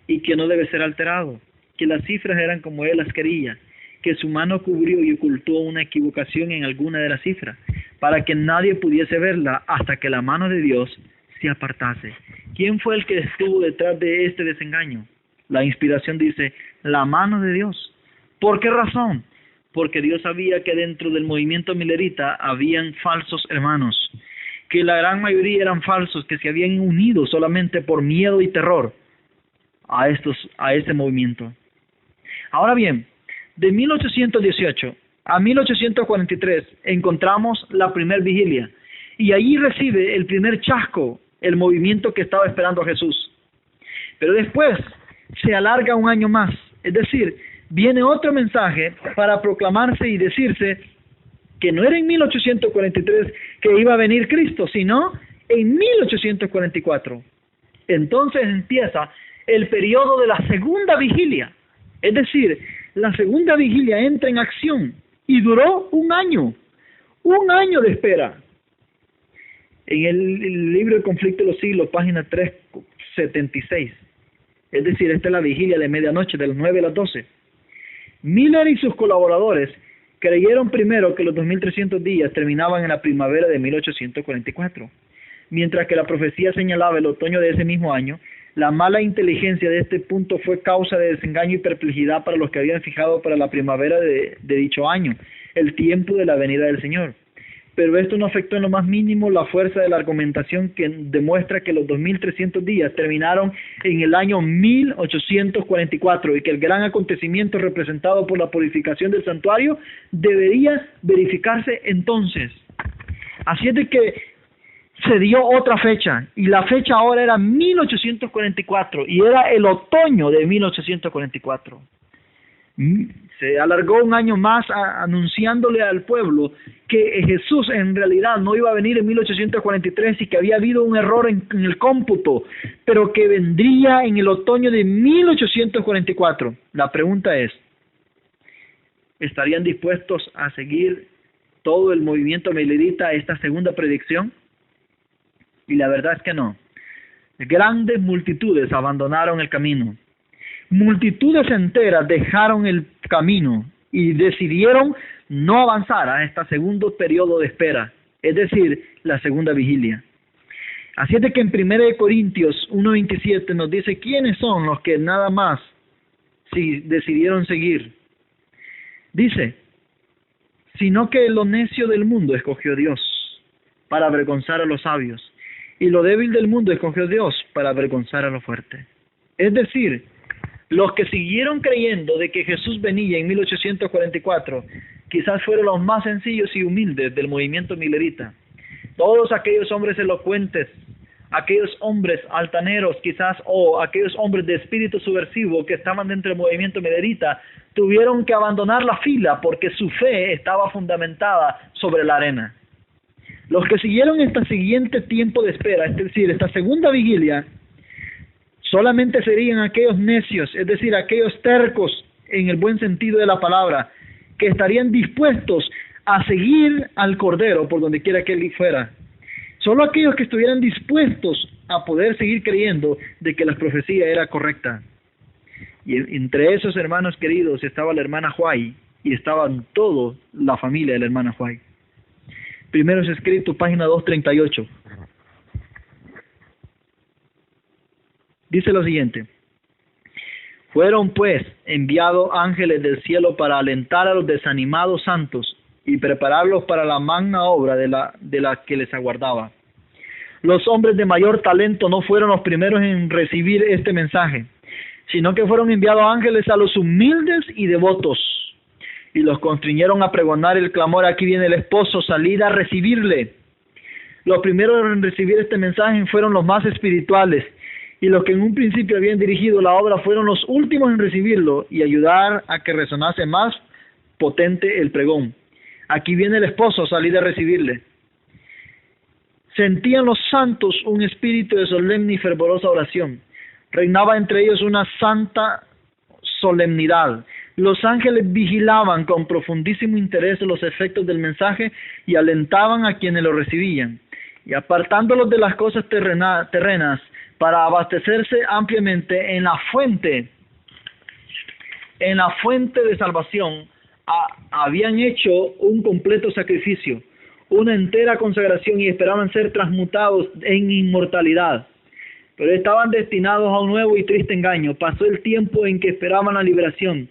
[SPEAKER 1] y que no debe ser alterado, que las cifras eran como Él las quería, que su mano cubrió y ocultó una equivocación en alguna de las cifras, para que nadie pudiese verla hasta que la mano de Dios se apartase. ¿Quién fue el que estuvo detrás de este desengaño? La inspiración dice, la mano de Dios. ¿Por qué razón? Porque Dios sabía que dentro del movimiento milerita habían falsos hermanos, que la gran mayoría eran falsos, que se habían unido solamente por miedo y terror a este movimiento. Ahora bien, de 1818 a 1843 encontramos la primer vigilia, y allí recibe el primer chasco el movimiento que estaba esperando a Jesús. Pero después se alarga un año más, es decir, viene otro mensaje para proclamarse y decirse que no era en 1843 que iba a venir Cristo, sino en 1844. Entonces empieza el periodo de la segunda vigilia, es decir, la segunda vigilia entra en acción y duró un año de espera. En el libro El conflicto de los siglos, página 376, es decir, esta es la vigilia de medianoche, de las 9 a las 12. Miller y sus colaboradores creyeron primero que los 2300 días terminaban en la primavera de 1844, mientras que la profecía señalaba el otoño de ese mismo año. La mala inteligencia de este punto fue causa de desengaño y perplejidad para los que habían fijado para la primavera de dicho año, el tiempo de la venida del Señor. Pero esto no afectó en lo más mínimo la fuerza de la argumentación, que demuestra que los 2300 días terminaron en el año 1844 y que el gran acontecimiento representado por la purificación del santuario debería verificarse entonces. Así es de que se dio otra fecha, y la fecha ahora era 1844, y era el otoño de 1844. Se alargó un año más anunciándole al pueblo que Jesús en realidad no iba a venir en 1843 y que había habido un error en el cómputo, pero que vendría en el otoño de 1844. La pregunta es, ¿estarían dispuestos a seguir todo el movimiento milerita a esta segunda predicción? Y la verdad es que no. Grandes multitudes abandonaron el camino. Multitudes enteras dejaron el camino y decidieron no avanzar a este segundo periodo de espera, es decir, la segunda vigilia. Así es de que en 1 Corintios 1:27 nos dice quiénes son los que nada más decidieron seguir. Dice, sino que lo necio del mundo escogió Dios para avergonzar a los sabios, y lo débil del mundo escogió Dios para avergonzar a lo fuerte. Es decir, los que siguieron creyendo de que Jesús venía en 1844, quizás fueron los más sencillos y humildes del movimiento milerita. Todos aquellos hombres elocuentes, aquellos hombres altaneros quizás, o aquellos hombres de espíritu subversivo que estaban dentro del movimiento milerita, tuvieron que abandonar la fila porque su fe estaba fundamentada sobre la arena. Los que siguieron este siguiente tiempo de espera, es decir, esta segunda vigilia, solamente serían aquellos necios, es decir, aquellos tercos en el buen sentido de la palabra, que estarían dispuestos a seguir al Cordero por donde quiera que él fuera. Solo aquellos que estuvieran dispuestos a poder seguir creyendo de que la profecía era correcta. Y entre esos hermanos queridos estaba la hermana White y estaban toda la familia de la hermana White. Primero es escrito, página 238. Dice lo siguiente: fueron pues enviados ángeles del cielo para alentar a los desanimados santos y prepararlos para la magna obra de la que les aguardaba. Los hombres de mayor talento no fueron los primeros en recibir este mensaje, sino que fueron enviados ángeles a los humildes y devotos, y los constriñeron a pregonar el clamor: aquí viene el esposo, salid a recibirle. Los primeros en recibir este mensaje fueron los más espirituales, y los que en un principio habían dirigido la obra fueron los últimos en recibirlo y ayudar a que resonase más potente el pregón. Aquí viene el esposo, salid a recibirle. Sentían los santos un espíritu de solemne y fervorosa oración. Reinaba entre ellos una santa solemnidad. Los ángeles vigilaban con profundísimo interés los efectos del mensaje y alentaban a quienes lo recibían. y apartándolos de las cosas terrenas para abastecerse ampliamente en la fuente de salvación, habían hecho un completo sacrificio, una entera consagración y esperaban ser transmutados en inmortalidad. Pero estaban destinados a un nuevo y triste engaño. Pasó el tiempo en que esperaban la liberación.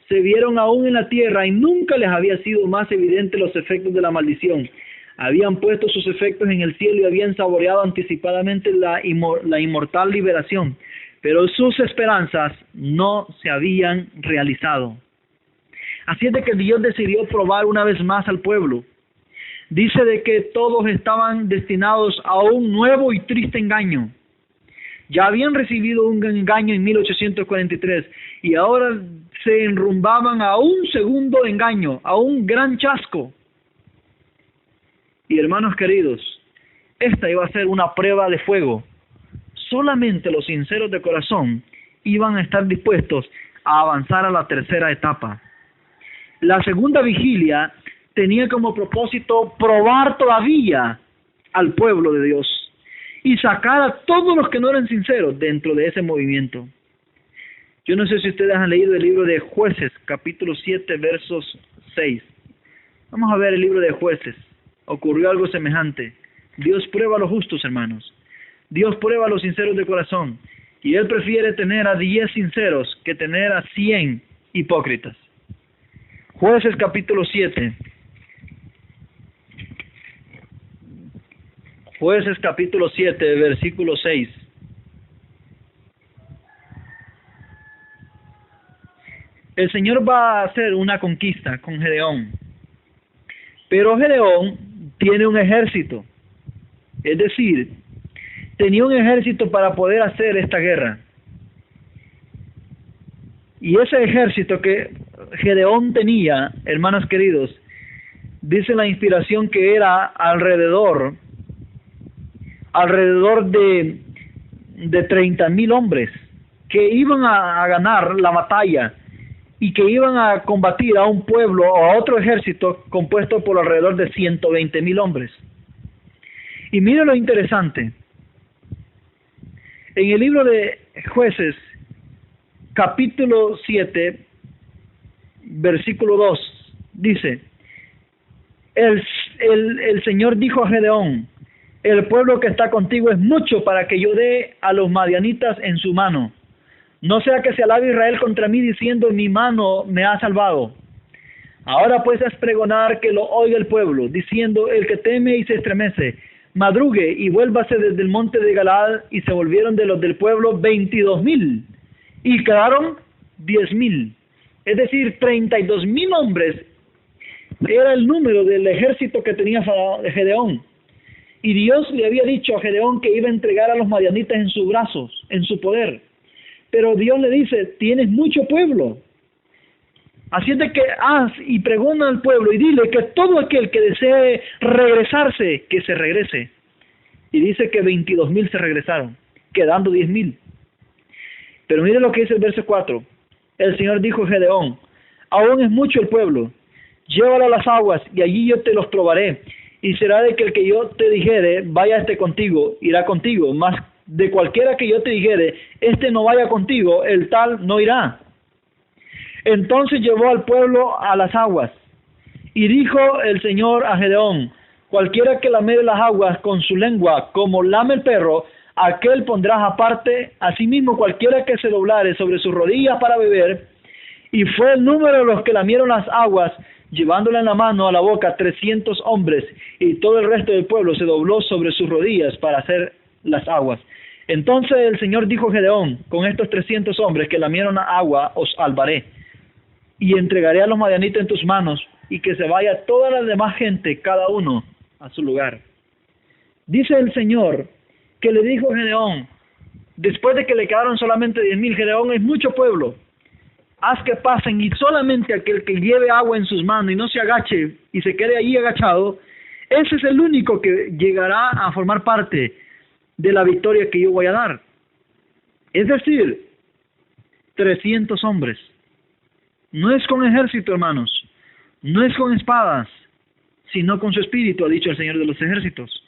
[SPEAKER 1] Se vieron aún en la tierra y nunca les había sido más evidente los efectos de la maldición. Habían puesto sus efectos en el cielo y habían saboreado anticipadamente la inmortal liberación. Pero sus esperanzas no se habían realizado. Así es de que Dios decidió probar una vez más al pueblo. Dice de que todos estaban destinados a un nuevo y triste engaño. Ya habían recibido un engaño en 1843 y ahora se enrumbaban a un segundo engaño, a un gran chasco. Y hermanos queridos, esta iba a ser una prueba de fuego. Solamente los sinceros de corazón iban a estar dispuestos a avanzar a la tercera etapa. La segunda vigilia tenía como propósito probar todavía al pueblo de Dios y sacar a todos los que no eran sinceros dentro de ese movimiento. Yo no sé si ustedes han leído el libro de Jueces, capítulo 7, versos 6. Vamos a ver el libro de Jueces. Ocurrió algo semejante. Dios prueba a los justos, hermanos. Dios prueba a los sinceros de corazón. Y Él prefiere tener a 10 sinceros que tener a 100 hipócritas. Jueces, capítulo 7. Jueces capítulo 7, versículo 6. El Señor va a hacer una conquista con Gedeón. Pero Gedeón tiene un ejército. Es decir, tenía un ejército para poder hacer esta guerra. Y ese ejército que Gedeón tenía, hermanos queridos, dice la inspiración que era alrededor de 30,000 hombres que iban a ganar la batalla y que iban a combatir a un pueblo o a otro ejército compuesto por alrededor de 120,000 hombres. Y mire lo interesante. En el libro de Jueces, capítulo 7, versículo 2, dice, el Señor dijo a Gedeón: el pueblo que está contigo es mucho para que yo dé a los madianitas en su mano. No sea que se alabe Israel contra mí diciendo: mi mano me ha salvado. Ahora pues es pregonar que lo oiga el pueblo, diciendo: el que teme y se estremece, madrugue y vuélvase desde el monte de Galaad. Y se volvieron de los del pueblo 22,000 y quedaron 10,000. Es decir, 32,000 hombres era el número del ejército que tenía Gedeón. Y Dios le había dicho a Gedeón que iba a entregar a los madianitas en sus brazos, en su poder. Pero Dios le dice: tienes mucho pueblo. Así es de que haz y pregona al pueblo y dile que todo aquel que desee regresarse, que se regrese. Y dice que 22,000 se regresaron, quedando 10,000. Pero mire lo que dice el verso 4. El Señor dijo a Gedeón: aún es mucho el pueblo, llévalo a las aguas y allí yo te los probaré. Y será de que el que yo te dijere, vaya contigo, irá contigo. Mas de cualquiera que yo te dijere, no vaya contigo, el tal no irá. Entonces llevó al pueblo a las aguas. Y dijo el Señor a Gedeón: cualquiera que lame las aguas con su lengua, como lame el perro, aquel pondrás aparte. Asimismo cualquiera que se doblare sobre sus rodillas para beber. Y fue el número de los que lamieron las aguas, llevándole en la mano a la boca 300 hombres, y todo el resto del pueblo se dobló sobre sus rodillas para hacer las aguas. Entonces el Señor dijo a Gedeón: con estos 300 hombres que lamieron agua os salvaré, y entregaré a los madianitas en tus manos, y que se vaya toda la demás gente, cada uno a su lugar. Dice el Señor que le dijo a Gedeón, después de que le quedaron solamente 10,000, Gedeón, es mucho pueblo, haz que pasen, y solamente aquel que lleve agua en sus manos y no se agache y se quede allí agachado, ese es el único que llegará a formar parte de la victoria que yo voy a dar. Es decir, 300 hombres. No es con ejército, hermanos, no es con espadas, sino con su espíritu, ha dicho el Señor de los ejércitos.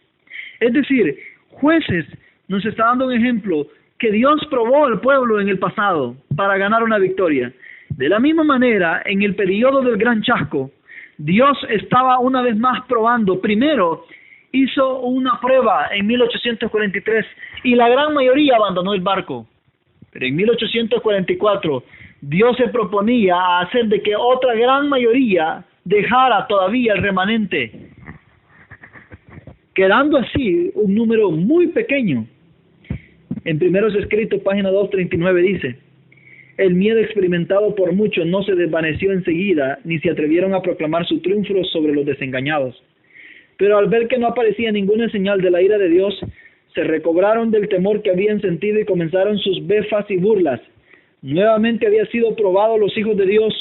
[SPEAKER 1] Es decir, Jueces nos está dando un ejemplo que Dios probó al pueblo en el pasado para ganar una victoria. De la misma manera, en el periodo del Gran Chasco, Dios estaba una vez más probando. Primero, hizo una prueba en 1843 y la gran mayoría abandonó el barco. Pero en 1844, Dios se proponía a hacer de que otra gran mayoría dejara todavía el remanente, quedando así un número muy pequeño. En Primeros Escritos, página 239, dice: el miedo experimentado por muchos no se desvaneció enseguida, ni se atrevieron a proclamar su triunfo sobre los desengañados. Pero al ver que no aparecía ninguna señal de la ira de Dios, se recobraron del temor que habían sentido y comenzaron sus befas y burlas. Nuevamente había sido probado los hijos de Dios.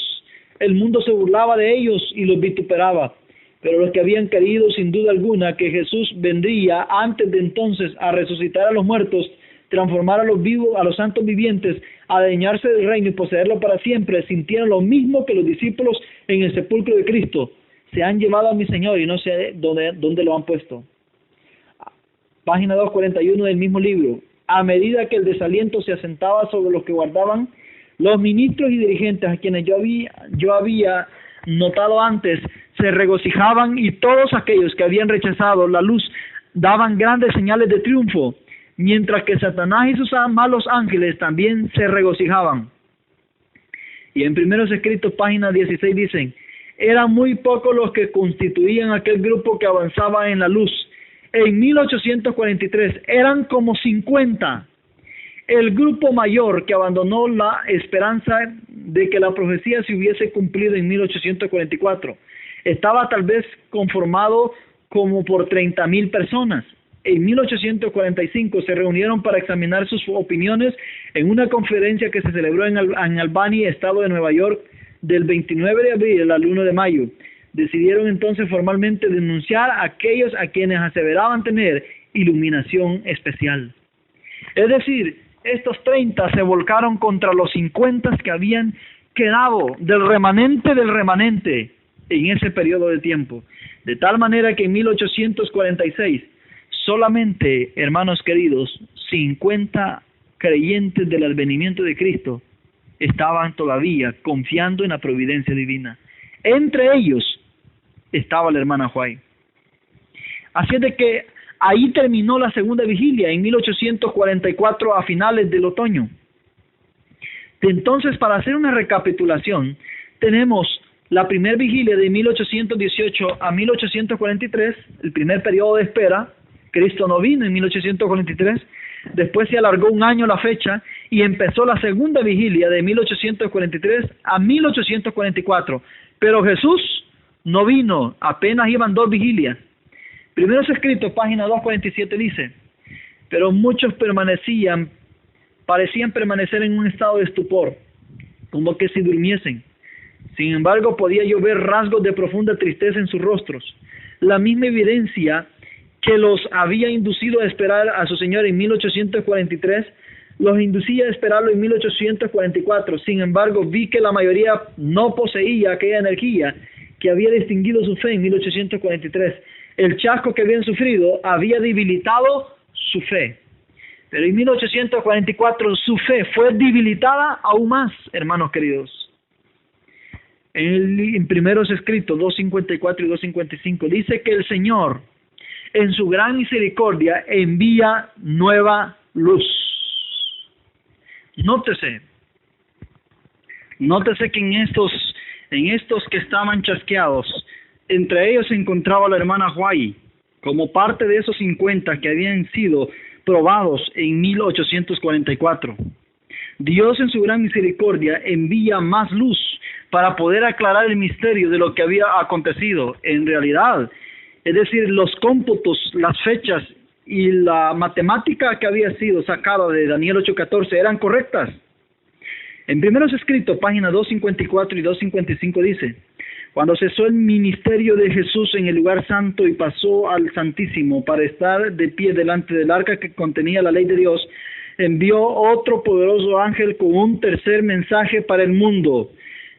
[SPEAKER 1] El mundo se burlaba de ellos y los vituperaba. Pero los que habían creído sin duda alguna que Jesús vendría antes de entonces a resucitar a los muertos, transformar a los vivos, a los santos vivientes, adueñarse del reino y poseerlo para siempre, sintieron lo mismo que los discípulos en el sepulcro de Cristo. Se han llevado a mi Señor y no sé dónde lo han puesto. Página 241 del mismo libro. A medida que el desaliento se asentaba sobre los que guardaban, los ministros y dirigentes a quienes yo había notado antes se regocijaban, y todos aquellos que habían rechazado la luz daban grandes señales de triunfo, mientras que Satanás y sus malos ángeles también se regocijaban. Y en Primeros Escritos, página 16, dicen: eran muy pocos los que constituían aquel grupo que avanzaba en la luz. En 1843 eran como 50. El grupo mayor que abandonó la esperanza de que la profecía se hubiese cumplido en 1844 estaba tal vez conformado como por 30,000 personas. En 1845 se reunieron para examinar sus opiniones en una conferencia que se celebró en Albany, estado de Nueva York, del 29 de abril al 1 de mayo. Decidieron entonces formalmente denunciar a aquellos a quienes aseveraban tener iluminación especial. Es decir, estos 30 se volcaron contra los 50 que habían quedado del remanente en ese periodo de tiempo. De tal manera que en 1846, solamente, hermanos queridos, 50 creyentes del advenimiento de Cristo estaban todavía confiando en la providencia divina. Entre ellos estaba la hermana White. Así es de que ahí terminó la segunda vigilia en 1844 a finales del otoño. Entonces, para hacer una recapitulación, tenemos la primera vigilia de 1818 a 1843, el primer periodo de espera. Cristo no vino en 1843, después se alargó un año la fecha y empezó la segunda vigilia de 1843 a 1844. Pero Jesús no vino, apenas iban 2 vigilias. Primeros Escritos, página 247 dice: pero muchos parecían permanecer en un estado de estupor, como que si durmiesen. Sin embargo, podía yo ver rasgos de profunda tristeza en sus rostros. La misma evidencia que los había inducido a esperar a su Señor en 1843, los inducía a esperarlo en 1844. Sin embargo, vi que la mayoría no poseía aquella energía que había distinguido su fe en 1843. El chasco que habían sufrido había debilitado su fe. Pero en 1844 su fe fue debilitada aún más, hermanos queridos. En Primeros Escritos 2:54 y 2:55 dice que el Señor, en su gran misericordia, envía nueva luz. Nótese que en estos que estaban chasqueados, entre ellos se encontraba la hermana White, como parte de esos 50 que habían sido probados en 1844. Dios en su gran misericordia envía más luz para poder aclarar el misterio de lo que había acontecido en realidad. Es decir, los cómputos, las fechas y la matemática que había sido sacada de Daniel 8:14 eran correctas. En Primeros Escritos, página 254 y 255 dice: cuando cesó el ministerio de Jesús en el lugar santo y pasó al Santísimo para estar de pie delante del arca que contenía la ley de Dios, envió otro poderoso ángel con un tercer mensaje para el mundo.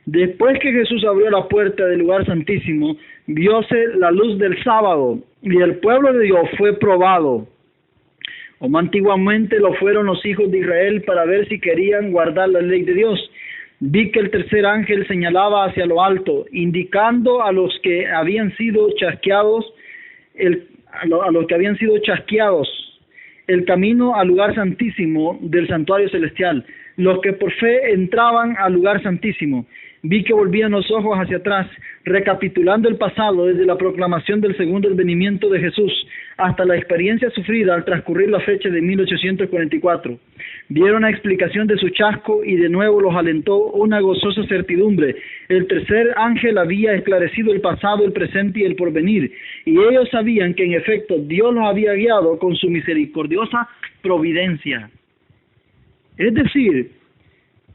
[SPEAKER 1] Después que Jesús abrió la puerta del lugar santísimo, vióse la luz del sábado, y el pueblo de Dios fue probado, como antiguamente lo fueron los hijos de Israel, para ver si querían guardar la ley de Dios. Vi que el tercer ángel señalaba hacia lo alto, indicando a los que habían sido chasqueados, el camino al lugar santísimo del santuario celestial, los que por fe entraban al lugar santísimo. Vi que volvían los ojos hacia atrás, recapitulando el pasado desde la proclamación del segundo advenimiento de Jesús hasta la experiencia sufrida al transcurrir la fecha de 1844. Vieron la explicación de su chasco y de nuevo los alentó una gozosa certidumbre. El tercer ángel había esclarecido el pasado, el presente y el porvenir, y ellos sabían que en efecto Dios los había guiado con su misericordiosa providencia. Es decir,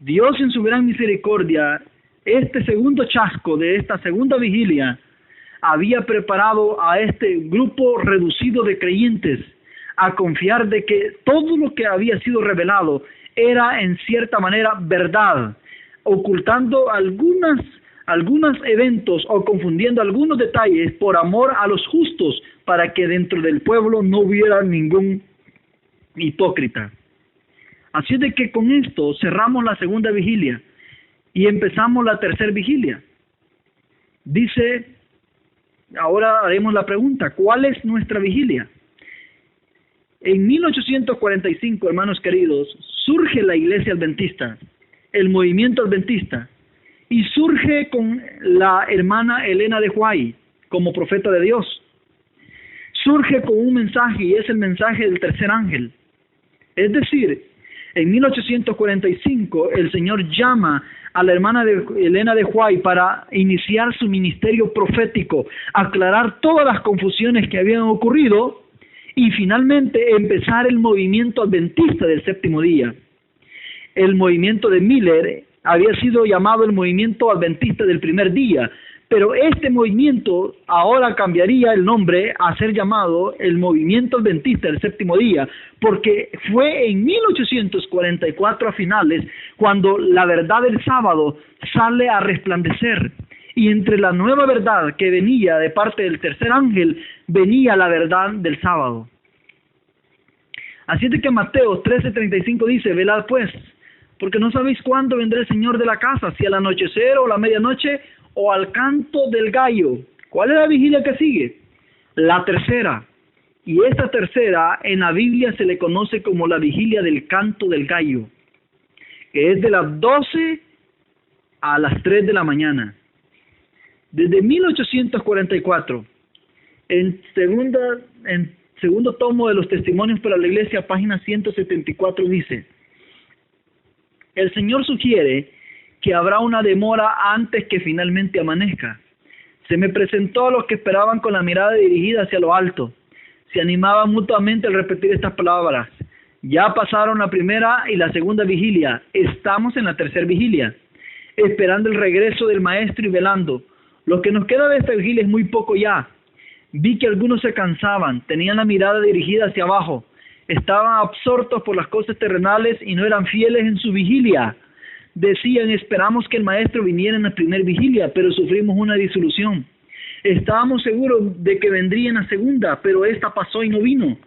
[SPEAKER 1] Dios en su gran misericordia, este segundo chasco de esta segunda vigilia, había preparado a este grupo reducido de creyentes a confiar de que todo lo que había sido revelado era en cierta manera verdad, ocultando algunos eventos o confundiendo algunos detalles por amor a los justos, para que dentro del pueblo no hubiera ningún hipócrita. Así de que con esto cerramos la segunda vigilia y empezamos la tercera vigilia. Dice, ahora haremos la pregunta, ¿cuál es nuestra vigilia? En 1845, hermanos queridos, surge la Iglesia Adventista, el movimiento adventista, y surge con la hermana Elena de White como profeta de Dios. Surge con un mensaje, y es el mensaje del tercer ángel. Es decir, en 1845 el Señor llama a la hermana Elena de White para iniciar su ministerio profético, aclarar todas las confusiones que habían ocurrido y finalmente empezar el movimiento adventista del séptimo día. El movimiento de Miller había sido llamado el movimiento adventista del primer día, pero este movimiento ahora cambiaría el nombre a ser llamado el movimiento adventista del séptimo día, porque fue en 1844 a finales cuando la verdad del sábado sale a resplandecer, y entre la nueva verdad que venía de parte del tercer ángel venía la verdad del sábado. Así es que Mateo 13:35 dice, velad pues, porque no sabéis cuándo vendrá el Señor de la casa, si al anochecer o a la medianoche o al canto del gallo. ¿Cuál es la vigilia que sigue? La tercera. Y esta tercera en la Biblia se le conoce como la vigilia del canto del gallo, que es de las 12 a las 3 de la mañana. Desde 1844, en segundo tomo de los Testimonios para la Iglesia, página 174, dice, el Señor sugiere que habrá una demora antes que finalmente amanezca. Se me presentó a los que esperaban con la mirada dirigida hacia lo alto. Se animaban mutuamente al repetir estas palabras. Ya pasaron la primera y la segunda vigilia. Estamos en la tercera vigilia, esperando el regreso del Maestro y velando. Lo que nos queda de esta vigilia es muy poco ya. Vi que algunos se cansaban, tenían la mirada dirigida hacia abajo, estaban absortos por las cosas terrenales y no eran fieles en su vigilia. Decían, esperamos que el Maestro viniera en la primera vigilia, pero sufrimos una disolución. Estábamos seguros de que vendría en la segunda, pero esta pasó y no vino.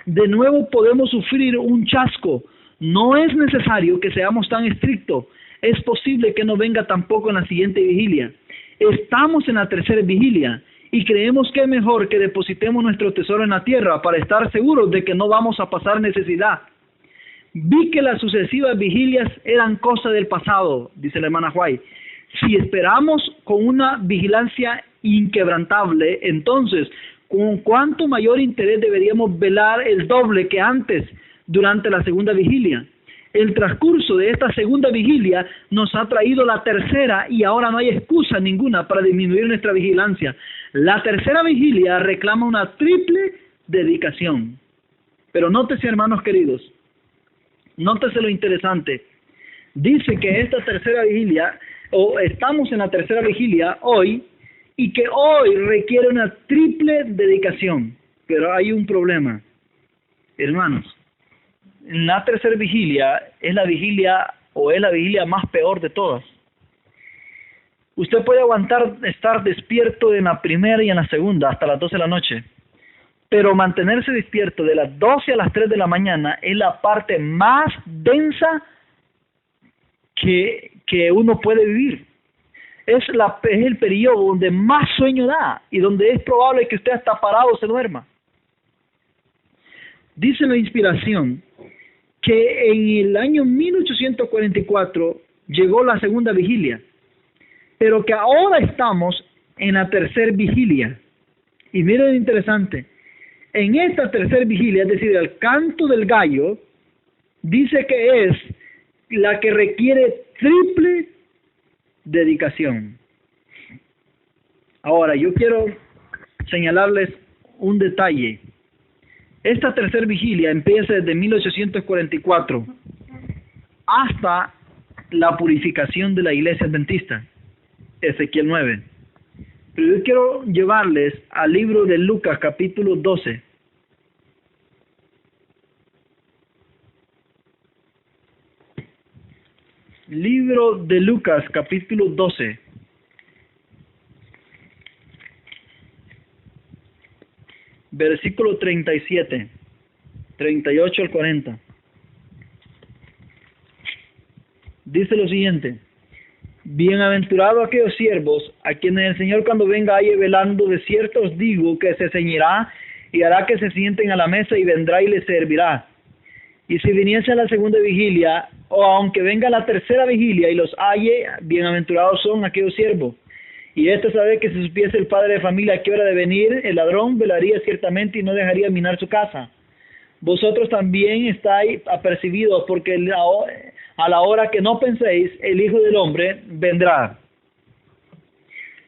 [SPEAKER 1] De nuevo podemos sufrir un chasco. No es necesario que seamos tan estrictos. Es posible que no venga tampoco en la siguiente vigilia. Estamos en la tercera vigilia y creemos que es mejor que depositemos nuestro tesoro en la tierra para estar seguros de que no vamos a pasar necesidad. Vi que las sucesivas vigilias eran cosa del pasado, dice la hermana White. Si esperamos con una vigilancia inquebrantable, entonces, ¿con cuánto mayor interés deberíamos velar el doble que antes durante la segunda vigilia? El transcurso de esta segunda vigilia nos ha traído la tercera y ahora no hay excusa ninguna para disminuir nuestra vigilancia. La tercera vigilia reclama una triple dedicación. Pero nótese, hermanos queridos, nótese lo interesante. Dice que esta tercera vigilia, o estamos en la tercera vigilia hoy, y que hoy requiere una triple dedicación. Pero hay un problema, hermanos. La tercera vigilia es la vigilia más peor de todas. Usted puede aguantar estar despierto en la primera y en la segunda hasta las 12 de la noche. Pero mantenerse despierto de las 12 a las 3 de la mañana es la parte más densa que uno puede vivir. Es el periodo donde más sueño da y donde es probable que usted hasta parado se duerma. Dice la inspiración que en el año 1844 llegó la segunda vigilia, pero que ahora estamos en la tercera vigilia. Y miren lo interesante, en esta tercera vigilia, es decir, el canto del gallo, dice que es la que requiere triple dedicación. Ahora, yo quiero señalarles un detalle. Esta tercera vigilia empieza desde 1844 hasta la purificación de la iglesia adventista, Ezequiel 9. Pero yo quiero llevarles al libro de Lucas, capítulo 12. Libro de Lucas, capítulo 12. Versículo 37, 38 al 40. Dice lo siguiente: bienaventurados aquellos siervos a quienes el Señor cuando venga halle velando, de cierto os digo que se ceñirá y hará que se sienten a la mesa y vendrá y les servirá. Y si viniese a la segunda vigilia, o aunque venga la tercera vigilia y los halle, bienaventurados son aquellos siervos. Y esto sabe que si supiese el padre de familia a qué hora de venir, el ladrón velaría ciertamente y no dejaría minar su casa. Vosotros también estáis apercibidos, porque a la hora que no penséis, el Hijo del Hombre vendrá.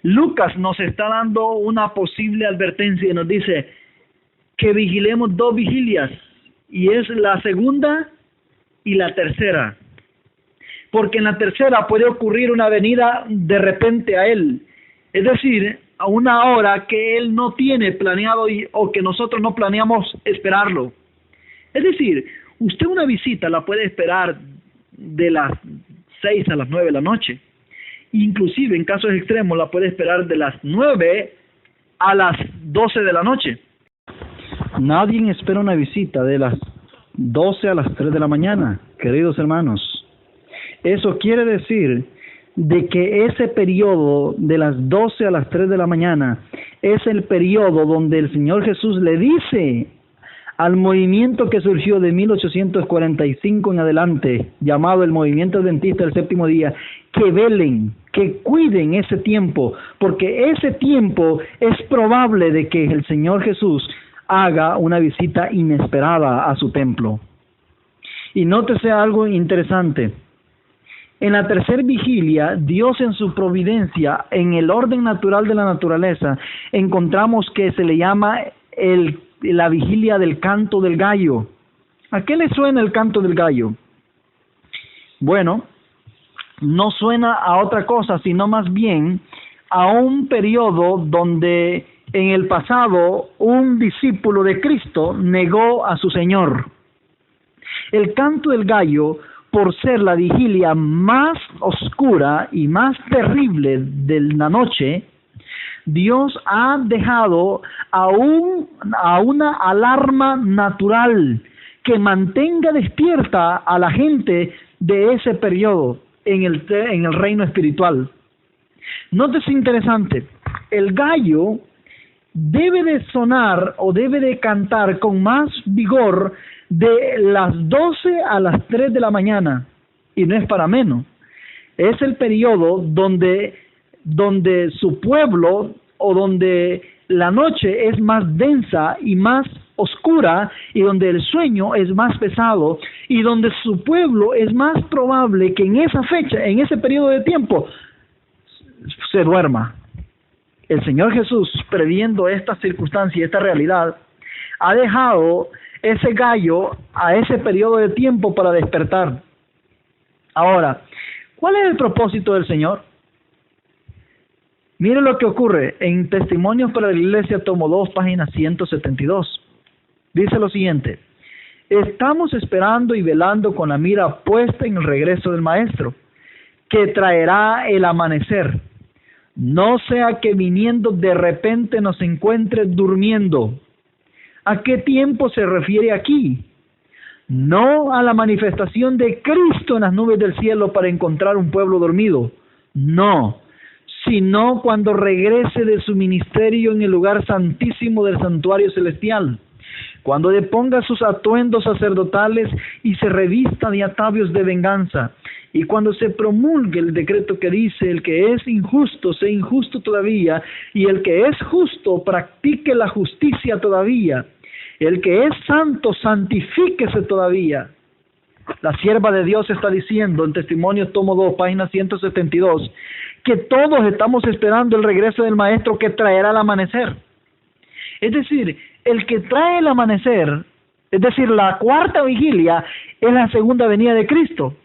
[SPEAKER 1] Lucas nos está dando una posible advertencia y nos dice que vigilemos 2 vigilias, y es la segunda y la tercera. Porque en la tercera puede ocurrir una venida de repente a él, es decir, a una hora que él no tiene planeado o que nosotros no planeamos esperarlo. Es decir, usted una visita la puede esperar de las 6 a las 9 de la noche. Inclusive en casos extremos la puede esperar de las 9 a las 12 de la noche. Nadie espera una visita de las 12 a las 3 de la mañana, queridos hermanos. Eso quiere decir de que ese periodo de las 12 a las 3 de la mañana es el periodo donde el Señor Jesús le dice al movimiento que surgió de 1845 en adelante, llamado el movimiento adventista del séptimo día, que velen, que cuiden ese tiempo, porque ese tiempo es probable de que el Señor Jesús haga una visita inesperada a su templo. Y nótese algo interesante. En la tercera vigilia, Dios en su providencia, en el orden natural de la naturaleza, encontramos que se le llama la vigilia del canto del gallo. ¿A qué le suena el canto del gallo? Bueno, no suena a otra cosa, sino más bien a un periodo donde en el pasado un discípulo de Cristo negó a su Señor. El canto del gallo, por ser la vigilia más oscura y más terrible de la noche, Dios ha dejado a una alarma natural que mantenga despierta a la gente de ese periodo en el reino espiritual. Nótese interesante, el gallo debe de sonar o debe de cantar con más vigor de las 12 a las 3 de la mañana, y no es para menos. Es el periodo donde su pueblo, o donde la noche es más densa y más oscura, y donde el sueño es más pesado, y donde su pueblo es más probable que en esa fecha, en ese periodo de tiempo, se duerma. El Señor Jesús, previendo esta circunstancia y esta realidad, ha dejado ese gallo a ese periodo de tiempo para despertar. Ahora, ¿cuál es el propósito del Señor? Mire lo que ocurre en Testimonios para la Iglesia, tomo 2, página 172. Dice lo siguiente: estamos esperando y velando con la mira puesta en el regreso del Maestro, que traerá el amanecer, No sea que viniendo de repente nos encuentre durmiendo. ¿A qué tiempo se refiere aquí? No a la manifestación de Cristo en las nubes del cielo para encontrar un pueblo dormido. No, sino cuando regrese de su ministerio en el lugar santísimo del santuario celestial, cuando deponga sus atuendos sacerdotales y se revista de atavios de venganza, y cuando se promulgue el decreto que dice: el que es injusto sea injusto todavía, y el que es justo practique la justicia todavía, el que es santo santifíquese todavía. La sierva de Dios está diciendo en Testimonios tomo 2, página 172, que todos estamos esperando el regreso del Maestro que traerá el amanecer. Es decir, el que trae el amanecer, es decir, la cuarta vigilia, es la segunda venida de Cristo.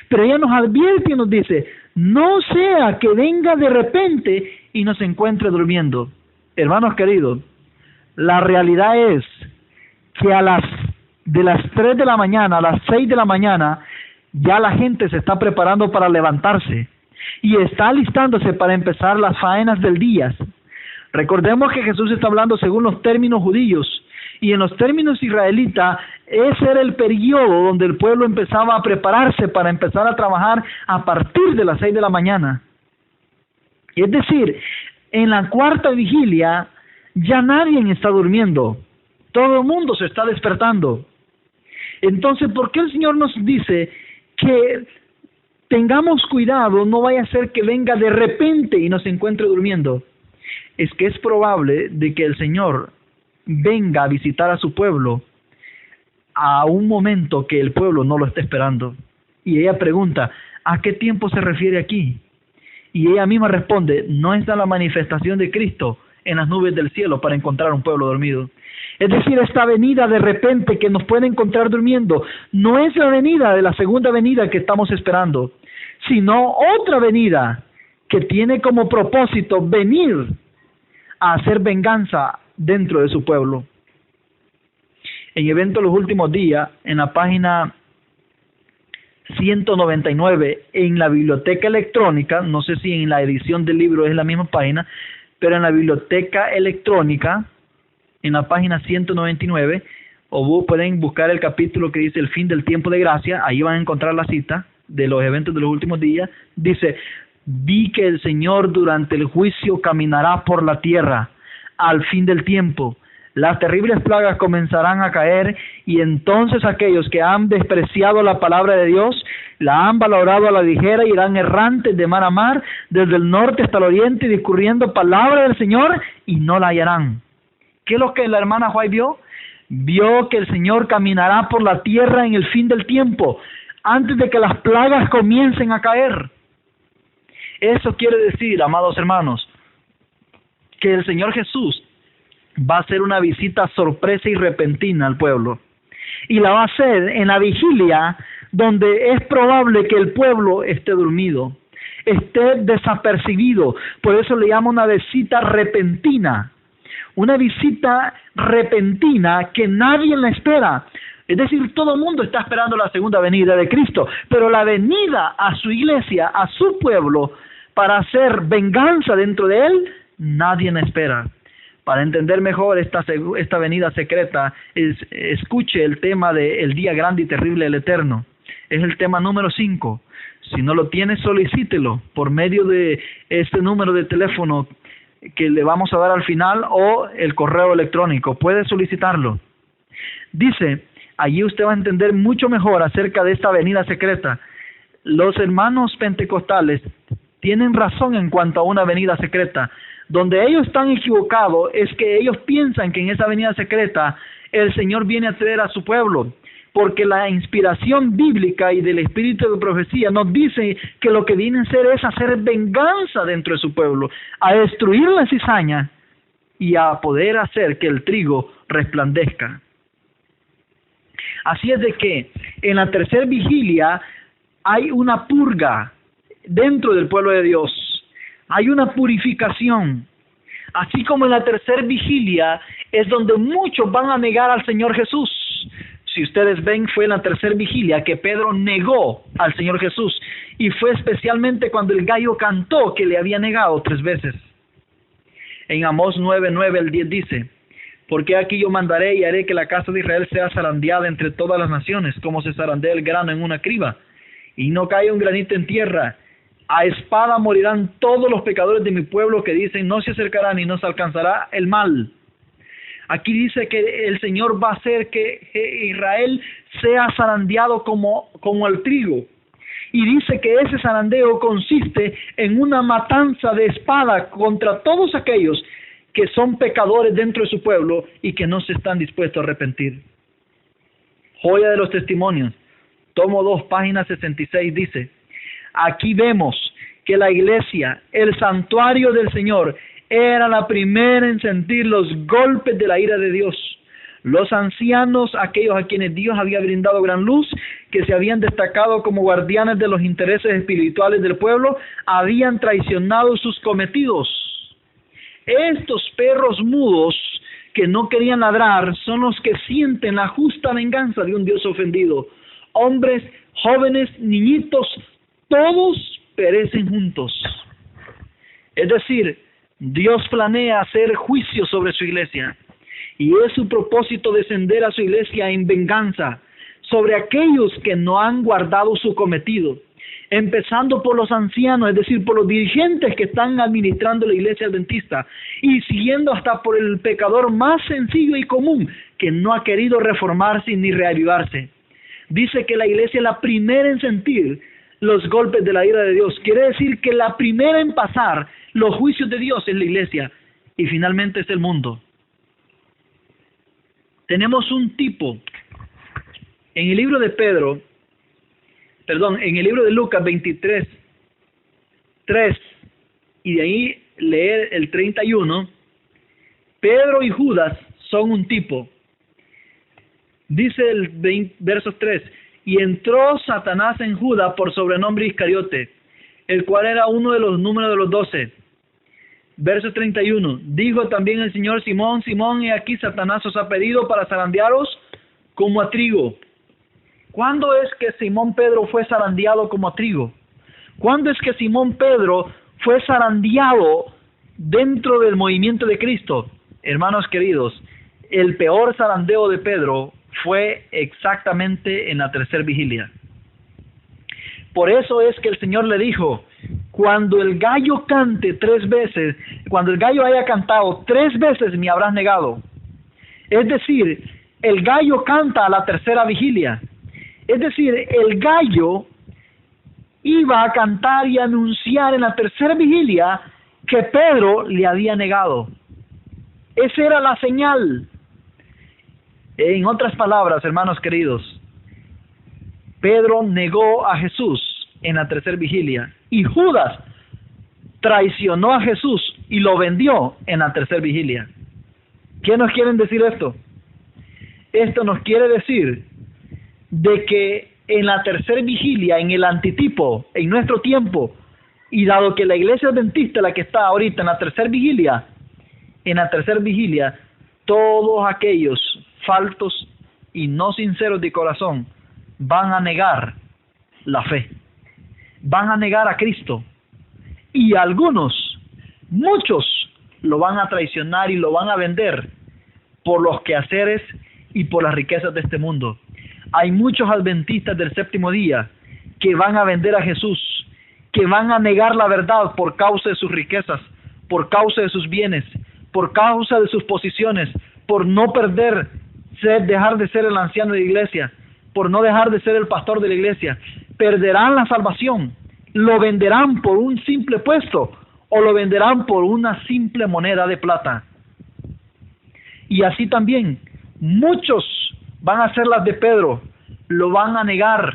[SPEAKER 1] Pero ella nos advierte y nos dice: no sea que venga de repente y nos encuentre durmiendo. Hermanos queridos, la realidad es que de las 3 de la mañana a las 6 de la mañana, ya la gente se está preparando para levantarse y está alistándose para empezar las faenas del día. Recordemos que Jesús está hablando según los términos judíos, y en los términos israelitas, ese era el periodo donde el pueblo empezaba a prepararse para empezar a trabajar a partir de las 6 de la mañana. Es decir, en la cuarta vigilia ya nadie está durmiendo, todo el mundo se está despertando. Entonces, ¿por qué el Señor nos dice que tengamos cuidado, no vaya a ser que venga de repente y nos encuentre durmiendo? Es que es probable de que el Señor venga a visitar a su pueblo a un momento que el pueblo no lo esté esperando. Y ella pregunta: ¿a qué tiempo se refiere aquí? Y ella misma responde: no está la manifestación de Cristo en las nubes del cielo para encontrar un pueblo dormido. Es decir, esta venida de repente que nos puede encontrar durmiendo no es la venida de la segunda venida que estamos esperando, sino otra venida que tiene como propósito venir a hacer venganza dentro de su pueblo. En Evento de los Últimos Días, en la página 199, en la biblioteca electrónica, no sé si en la edición del libro es la misma página, pero en la biblioteca electrónica, en la página 199, o pueden buscar el capítulo que dice el fin del tiempo de gracia, ahí van a encontrar la cita de los eventos de los últimos días. Dice: vi que el Señor durante el juicio caminará por la tierra al fin del tiempo. Las terribles plagas comenzarán a caer, y entonces aquellos que han despreciado la palabra de Dios, la han valorado a la ligera, y irán errantes de mar a mar, desde el norte hasta el oriente, discurriendo palabra del Señor, y no la hallarán. ¿Qué es lo que la hermana White vio? Vio que el Señor caminará por la tierra en el fin del tiempo, antes de que las plagas comiencen a caer. Eso quiere decir, amados hermanos, que el Señor Jesús va a hacer una visita sorpresa y repentina al pueblo. Y la va a hacer en la vigilia, donde es probable que el pueblo esté dormido, esté desapercibido. Por eso le llama una visita repentina. Una visita repentina que nadie la espera. Es decir, todo el mundo está esperando la segunda venida de Cristo, pero la venida a su iglesia, a su pueblo, para hacer venganza dentro de él, nadie la espera. Para entender mejor esta venida secreta, escuche el tema del día grande y terrible del Eterno. Es el tema número 5. Si no lo tiene, solicítelo por medio de este número de teléfono que le vamos a dar al final, o el correo electrónico. Puede solicitarlo. Dice, allí usted va a entender mucho mejor acerca de esta venida secreta. Los hermanos pentecostales tienen razón en cuanto a una venida secreta. Donde ellos están equivocados es que ellos piensan que en esa venida secreta el Señor viene a traer a su pueblo, porque la inspiración bíblica y del espíritu de profecía nos dice que lo que viene a hacer es hacer venganza dentro de su pueblo, a destruir la cizaña y a poder hacer que el trigo resplandezca. Así es de que en la tercera vigilia hay una purga dentro del pueblo de Dios. Hay una purificación. Así como en la tercera vigilia es donde muchos van a negar al Señor Jesús. si ustedes ven, fue en la tercera vigilia que Pedro negó al Señor Jesús, y fue especialmente cuando el gallo cantó que le había negado 3 veces. En Amós 9:9 el 10 dice: porque aquí yo mandaré y haré que la casa de Israel sea zarandeada entre todas las naciones, como se zarandea el grano en una criba, y no cae un granito en tierra. A espada morirán todos los pecadores de mi pueblo que dicen: no se acercarán y no se alcanzará el mal. Aquí dice que el Señor va a hacer que Israel sea zarandeado como el trigo. Y dice que ese zarandeo consiste en una matanza de espada contra todos aquellos que son pecadores dentro de su pueblo y que no se están dispuestos a arrepentir. Joya de los testimonios, tomo 2, página 66, dice: aquí vemos que la iglesia, el santuario del Señor, era la primera en sentir los golpes de la ira de Dios. Los ancianos, aquellos a quienes Dios había brindado gran luz, que se habían destacado como guardianes de los intereses espirituales del pueblo, habían traicionado sus cometidos. Estos perros mudos que no querían ladrar son los que sienten la justa venganza de un Dios ofendido. Hombres, jóvenes, niñitos, todos perecen juntos. Es decir, Dios planea hacer juicio sobre su iglesia, y es su propósito descender a su iglesia en venganza sobre aquellos que no han guardado su cometido, empezando por los ancianos, es decir, por los dirigentes que están administrando la iglesia adventista, y siguiendo hasta por el pecador más sencillo y común, que no ha querido reformarse ni reavivarse. Dice que la iglesia es la primera en sentir los golpes de la ira de Dios. Quiere decir que la primera en pasar los juicios de Dios es la iglesia, y finalmente es el mundo. Tenemos un tipo en el libro de en el libro de Lucas 23:3, y de ahí leer el 31, Pedro y Judas son un tipo. Dice el verso 3: y entró Satanás en Judas por sobrenombre Iscariote, el cual era uno de los números de los 12. Verso 31, dijo también el Señor: Simón, Simón, he aquí Satanás os ha pedido para zarandearos como a trigo. ¿Cuándo es que Simón Pedro fue zarandeado como a trigo? ¿Cuándo es que Simón Pedro fue zarandeado dentro del movimiento de Cristo? Hermanos queridos, el peor zarandeo de Pedro fue exactamente en la tercera vigilia. Por eso es que el Señor le dijo: cuando el gallo cante 3 veces, cuando el gallo haya cantado 3 veces, me habrás negado. Es decir, el gallo canta a la tercera vigilia. Es decir, el gallo iba a cantar y anunciar en la tercera vigilia que Pedro le había negado. Esa era la señal. En otras palabras, hermanos queridos, Pedro negó a Jesús en la tercera vigilia, y Judas traicionó a Jesús y lo vendió en la tercera vigilia. ¿Qué nos quieren decir esto? Esto nos quiere decir de que en la tercera vigilia, en el antitipo, en nuestro tiempo, y dado que la iglesia adventista, la que está ahorita en la tercera vigilia, todos aquellos faltos y no sinceros de corazón van a negar la fe, van a negar a Cristo, y algunos, muchos, lo van a traicionar y lo van a vender por los quehaceres y por las riquezas de este mundo. Hay muchos adventistas del séptimo día que van a vender a Jesús, que van a negar la verdad por causa de sus riquezas, por causa de sus bienes, por causa de sus posiciones, por no dejar de ser el anciano de la iglesia, por no dejar de ser el pastor de la iglesia. Perderán la salvación, lo venderán por un simple puesto o lo venderán por una simple moneda de plata. Y así también muchos van a hacer las de Pedro, lo van a negar,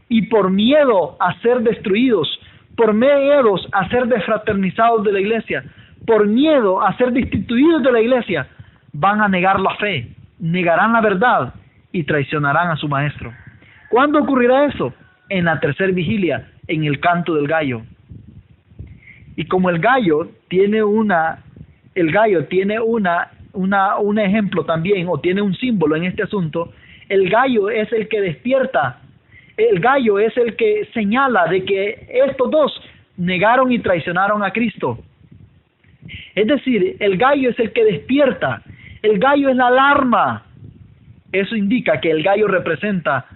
[SPEAKER 1] y por miedo a ser destruidos, por miedo a ser desfraternizados de la iglesia, por miedo a ser destituidos de la iglesia, van a negar la fe, negarán la verdad y traicionarán a su maestro. ¿Cuándo ocurrirá eso? En la tercera vigilia, en el canto del gallo. Y como el gallo tiene un ejemplo también, o tiene un símbolo en este asunto, El gallo es el que despierta. El gallo es el que señala de que estos dos negaron y traicionaron a Cristo. Es decir, el gallo es el que despierta. El gallo es la alarma. Eso indica que el gallo representa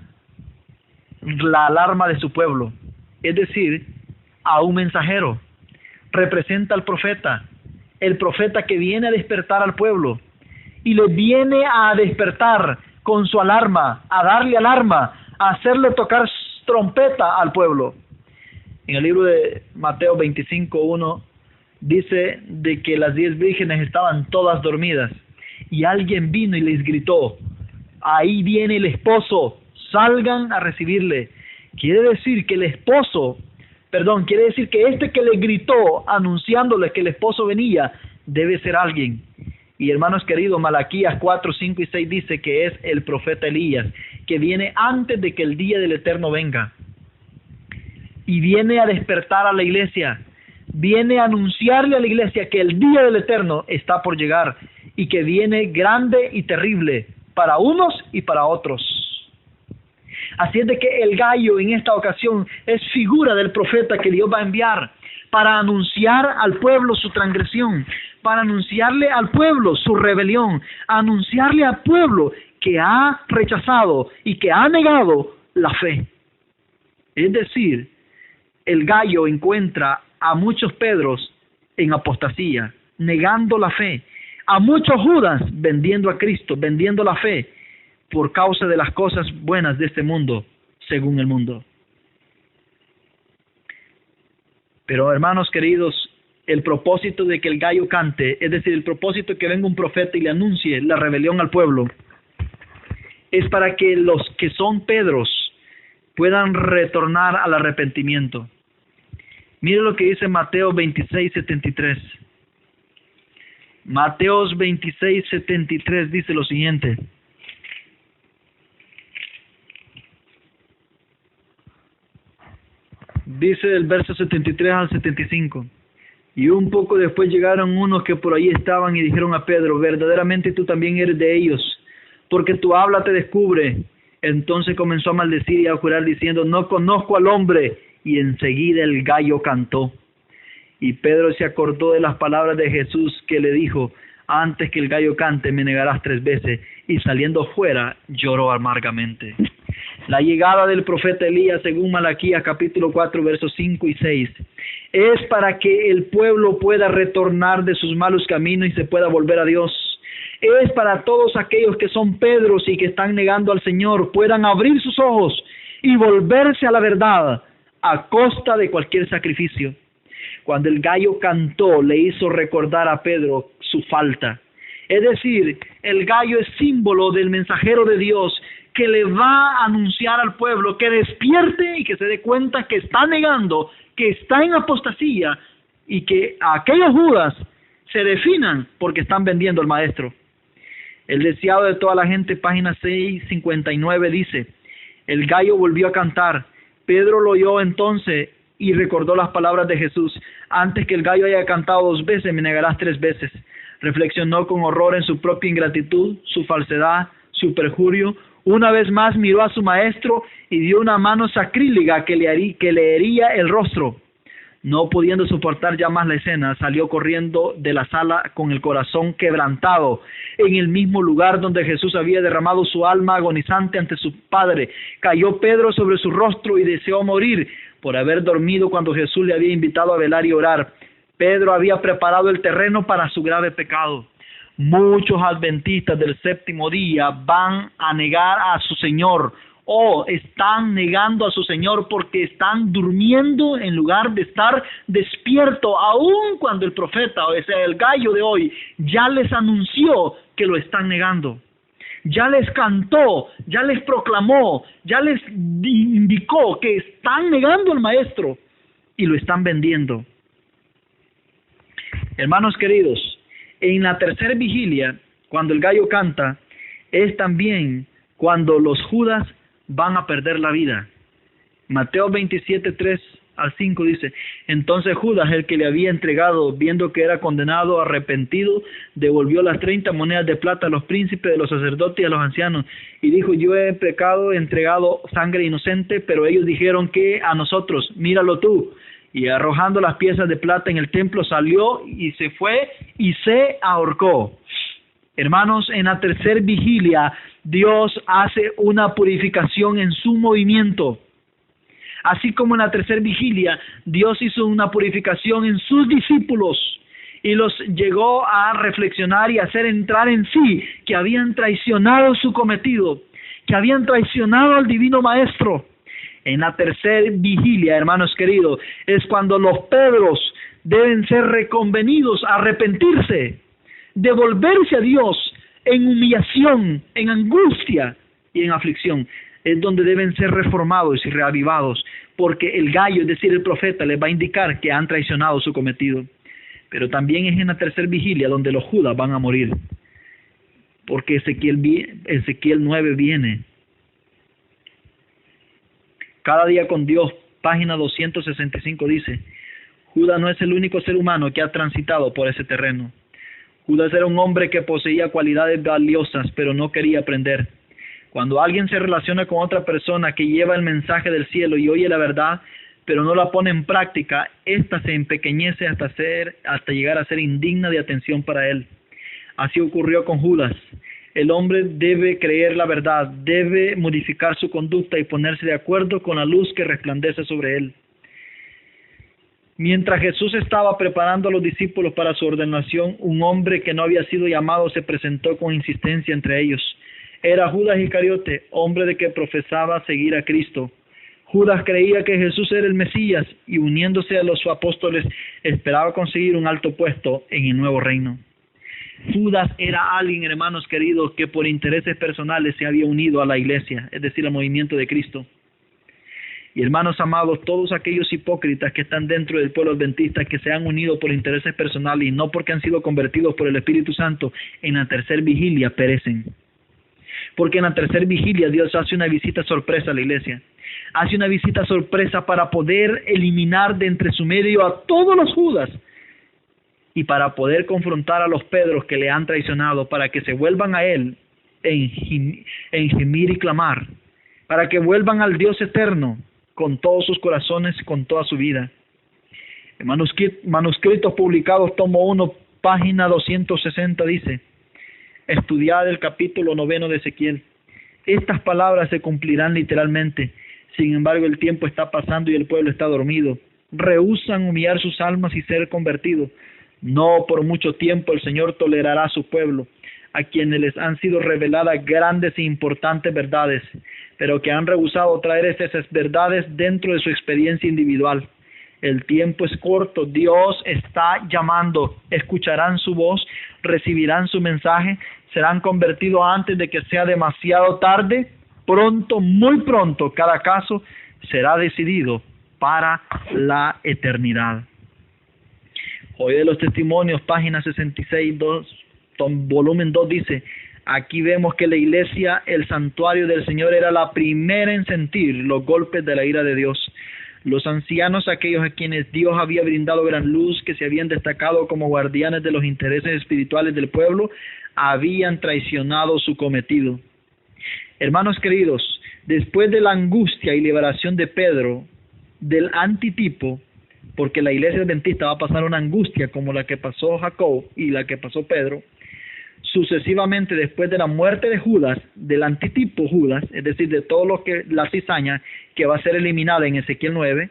[SPEAKER 1] la alarma de su pueblo. Es decir, a un mensajero. Representa al profeta. El profeta que viene a despertar al pueblo. Y le viene a despertar con su alarma, a darle alarma, a hacerle tocar trompeta al pueblo. En el libro de Mateo 25:1 dice de que las 10 vírgenes estaban todas dormidas y alguien vino y les gritó: ahí viene el esposo, salgan a recibirle. Quiere decir que este que le gritó anunciándole que el esposo venía debe ser alguien. Y hermanos queridos, Malaquías 4, 5 y 6 dice que es el profeta Elías, que viene antes de que el día del Eterno venga. Y viene a despertar a la iglesia, viene a anunciarle a la iglesia que el día del Eterno está por llegar y que viene grande y terrible para unos y para otros. Así es de que el gallo en esta ocasión es figura del profeta que Dios va a enviar para anunciar al pueblo su transgresión, para anunciarle al pueblo su rebelión, anunciarle al pueblo que ha rechazado y que ha negado la fe. Es decir, el gallo encuentra a muchos Pedros en apostasía, negando la fe, a muchos Judas vendiendo a Cristo, vendiendo la fe, por causa de las cosas buenas de este mundo, según el mundo. Pero hermanos queridos, el propósito de que el gallo cante, es decir, el propósito de que venga un profeta y le anuncie la rebelión al pueblo, es para que los que son Pedros puedan retornar al arrepentimiento. Mire lo que dice Mateo 26:73. Mateo 26:73 dice lo siguiente: dice del verso 73 al 75. Y un poco después llegaron unos que por ahí estaban y dijeron a Pedro: verdaderamente tú también eres de ellos, porque tu habla te descubre. Entonces comenzó a maldecir y a jurar diciendo: no conozco al hombre. Y enseguida el gallo cantó. Y Pedro se acordó de las palabras de Jesús que le dijo: antes que el gallo cante me negarás 3 veces. Y saliendo fuera lloró amargamente. La llegada del profeta Elías, según Malaquías capítulo 4, versos 5 y 6, es para que el pueblo pueda retornar de sus malos caminos y se pueda volver a Dios. Es para todos aquellos que son Pedros y que están negando al Señor, puedan abrir sus ojos y volverse a la verdad a costa de cualquier sacrificio. Cuando el gallo cantó, le hizo recordar a Pedro su falta. Es decir, el gallo es símbolo del mensajero de Dios que le va a anunciar al pueblo que despierte y que se dé cuenta que está negando, que está en apostasía y que aquellos Judas se definan porque están vendiendo al maestro. El deseado de toda la gente, página 659 dice: el gallo volvió a cantar. Pedro lo oyó entonces y recordó las palabras de Jesús: antes que el gallo haya cantado 2 veces, me negarás 3 veces. Reflexionó con horror en su propia ingratitud, su falsedad, su perjurio. Una vez más miró a su maestro y dio una mano sacrílega que le hería el rostro. No pudiendo soportar ya más la escena, salió corriendo de la sala con el corazón quebrantado. En el mismo lugar donde Jesús había derramado su alma agonizante ante su Padre, cayó Pedro sobre su rostro y deseó morir por haber dormido cuando Jesús le había invitado a velar y orar. Pedro había preparado el terreno para su grave pecado. Muchos adventistas del 7º día van a negar a su Señor, o están negando a su Señor porque están durmiendo en lugar de estar despierto, aun cuando el profeta, o sea, el gallo de hoy, ya les anunció que lo están negando. Ya les cantó, ya les proclamó, ya les indicó que están negando al maestro y lo están vendiendo. Hermanos queridos, en la tercera vigilia, cuando el gallo canta, es también cuando los Judas van a perder la vida. Mateo 27:3 al 5 dice: entonces Judas, el que le había entregado, viendo que era condenado, arrepentido, devolvió las 30 monedas de plata a los príncipes de los sacerdotes y a los ancianos, y dijo: yo he pecado, he entregado sangre inocente. Pero ellos dijeron: ¿qué a nosotros? Míralo tú. Y arrojando las piezas de plata en el templo, salió y se fue y se ahorcó. Hermanos, en la tercera vigilia, Dios hace una purificación en su movimiento. Así como en la tercera vigilia, Dios hizo una purificación en sus discípulos y los llegó a reflexionar y hacer entrar en sí, que habían traicionado su cometido, que habían traicionado al Divino Maestro. En la tercera vigilia, hermanos queridos, es cuando los Pedros deben ser reconvenidos a arrepentirse, devolverse a Dios en humillación, en angustia y en aflicción. Es donde deben ser reformados y reavivados, porque el gallo, es decir, el profeta, les va a indicar que han traicionado su cometido. Pero también es en la tercera vigilia donde los Judas van a morir, porque Ezequiel 9 viene. Cada día con Dios, página 265 dice: Judas no es el único ser humano que ha transitado por ese terreno. Judas era un hombre que poseía cualidades valiosas, pero no quería aprender. Cuando alguien se relaciona con otra persona que lleva el mensaje del cielo y oye la verdad, pero no la pone en práctica, ésta se empequeñece hasta llegar a ser indigna de atención para él. Así ocurrió con Judas. El hombre debe creer la verdad, debe modificar su conducta y ponerse de acuerdo con la luz que resplandece sobre él. Mientras Jesús estaba preparando a los discípulos para su ordenación, un hombre que no había sido llamado se presentó con insistencia entre ellos. Era Judas Iscariote, hombre de que profesaba seguir a Cristo. Judas creía que Jesús era el Mesías y, uniéndose a los apóstoles, esperaba conseguir un alto puesto en el nuevo reino. Judas era alguien, hermanos queridos, que por intereses personales se había unido a la iglesia, es decir, al movimiento de Cristo. Y hermanos amados, todos aquellos hipócritas que están dentro del pueblo adventista, que se han unido por intereses personales y no porque han sido convertidos por el Espíritu Santo, en la tercera vigilia perecen. Porque en la tercera vigilia Dios hace una visita sorpresa a la iglesia. Hace una visita sorpresa para poder eliminar de entre su medio a todos los Judas y para poder confrontar a los Pedros que le han traicionado, para que se vuelvan a Él en gemir y clamar, para que vuelvan al Dios eterno con todos sus corazones, con toda su vida. En manuscritos publicados, tomo 1, página 260 dice: estudiad el capítulo 9 de Ezequiel. Estas palabras se cumplirán literalmente. Sin embargo, el tiempo está pasando y el pueblo está dormido. Rehúsan humillar sus almas y ser convertidos. No por mucho tiempo el Señor tolerará a su pueblo, a quienes les han sido reveladas grandes e importantes verdades, pero que han rehusado traer esas verdades dentro de su experiencia individual. El tiempo es corto, Dios está llamando, escucharán su voz, recibirán su mensaje, serán convertidos antes de que sea demasiado tarde. Pronto, muy pronto, cada caso será decidido para la eternidad. Hoy de los Testimonios, página 66, volumen 2 dice: aquí vemos que la iglesia, el santuario del Señor, era la primera en sentir los golpes de la ira de Dios. Los ancianos, aquellos a quienes Dios había brindado gran luz, que se habían destacado como guardianes de los intereses espirituales del pueblo, habían traicionado su cometido. Hermanos queridos, después de la angustia y liberación de Pedro del antitipo, porque la iglesia adventista va a pasar una angustia como la que pasó Jacob y la que pasó Pedro, sucesivamente después de la muerte de Judas, del antitipo Judas, es decir, de todo lo que la cizaña que va a ser eliminada en Ezequiel 9,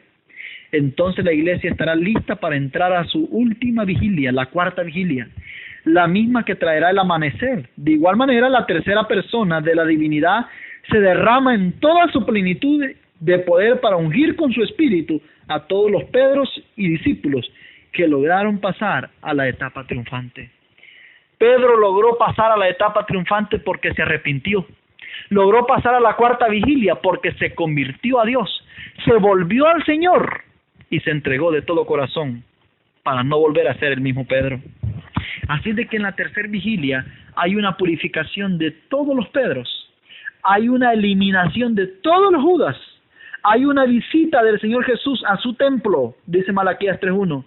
[SPEAKER 1] entonces la iglesia estará lista para entrar a su última vigilia, la cuarta vigilia, la misma que traerá el amanecer. De igual manera, la tercera persona de la divinidad se derrama en toda su plenitud de poder para ungir con su espíritu a todos los Pedros y discípulos que lograron pasar a la etapa triunfante. Pedro logró pasar a la etapa triunfante porque se arrepintió. Logró pasar a la cuarta vigilia porque se convirtió a Dios, se volvió al Señor y se entregó de todo corazón para no volver a ser el mismo Pedro. Así de que en la tercera vigilia hay una purificación de todos los Pedros, hay una eliminación de todos los Judas, Hay una visita del Señor Jesús a su templo, dice Malaquías 3:1,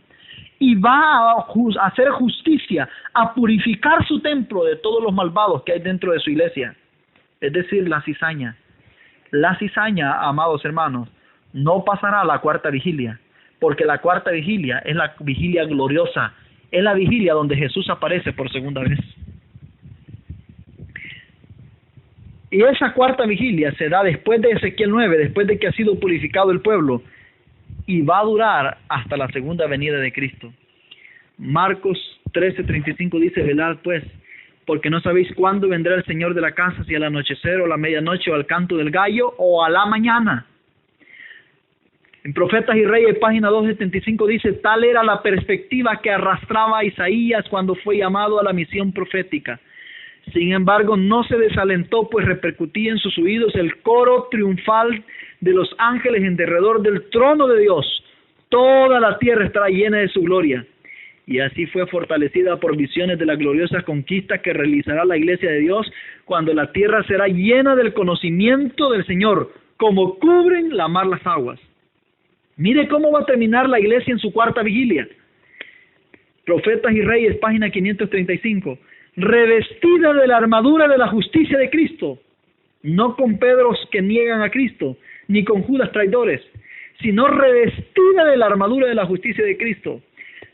[SPEAKER 1] y va a hacer justicia, a purificar su templo de todos los malvados que hay dentro de su iglesia, es decir, la cizaña. La cizaña, amados hermanos, no pasará a la cuarta vigilia, porque la cuarta vigilia es la vigilia gloriosa, es la vigilia donde Jesús aparece por segunda vez. Y esa cuarta vigilia se da después de Ezequiel 9, después de que ha sido purificado el pueblo, y va a durar hasta la segunda venida de Cristo. Marcos 13:35 dice: velad pues, porque no sabéis cuándo vendrá el Señor de la casa, si al anochecer, o a la medianoche, o al canto del gallo, o a la mañana. En Profetas y Reyes, página 275 dice: tal era la perspectiva que arrastraba a Isaías cuando fue llamado a la misión profética. Sin embargo, no se desalentó, pues repercutía en sus oídos el coro triunfal de los ángeles en derredor del trono de Dios. Toda la tierra estará llena de su gloria. Y así fue fortalecida por visiones de la gloriosa conquista que realizará la iglesia de Dios, cuando la tierra será llena del conocimiento del Señor, como cubren la mar las aguas. Mire cómo va a terminar la iglesia en su cuarta vigilia. Profetas y Reyes, página 535. Revestida de la armadura de la justicia de Cristo, no con Pedros que niegan a Cristo, ni con Judas traidores, sino revestida de la armadura de la justicia de Cristo.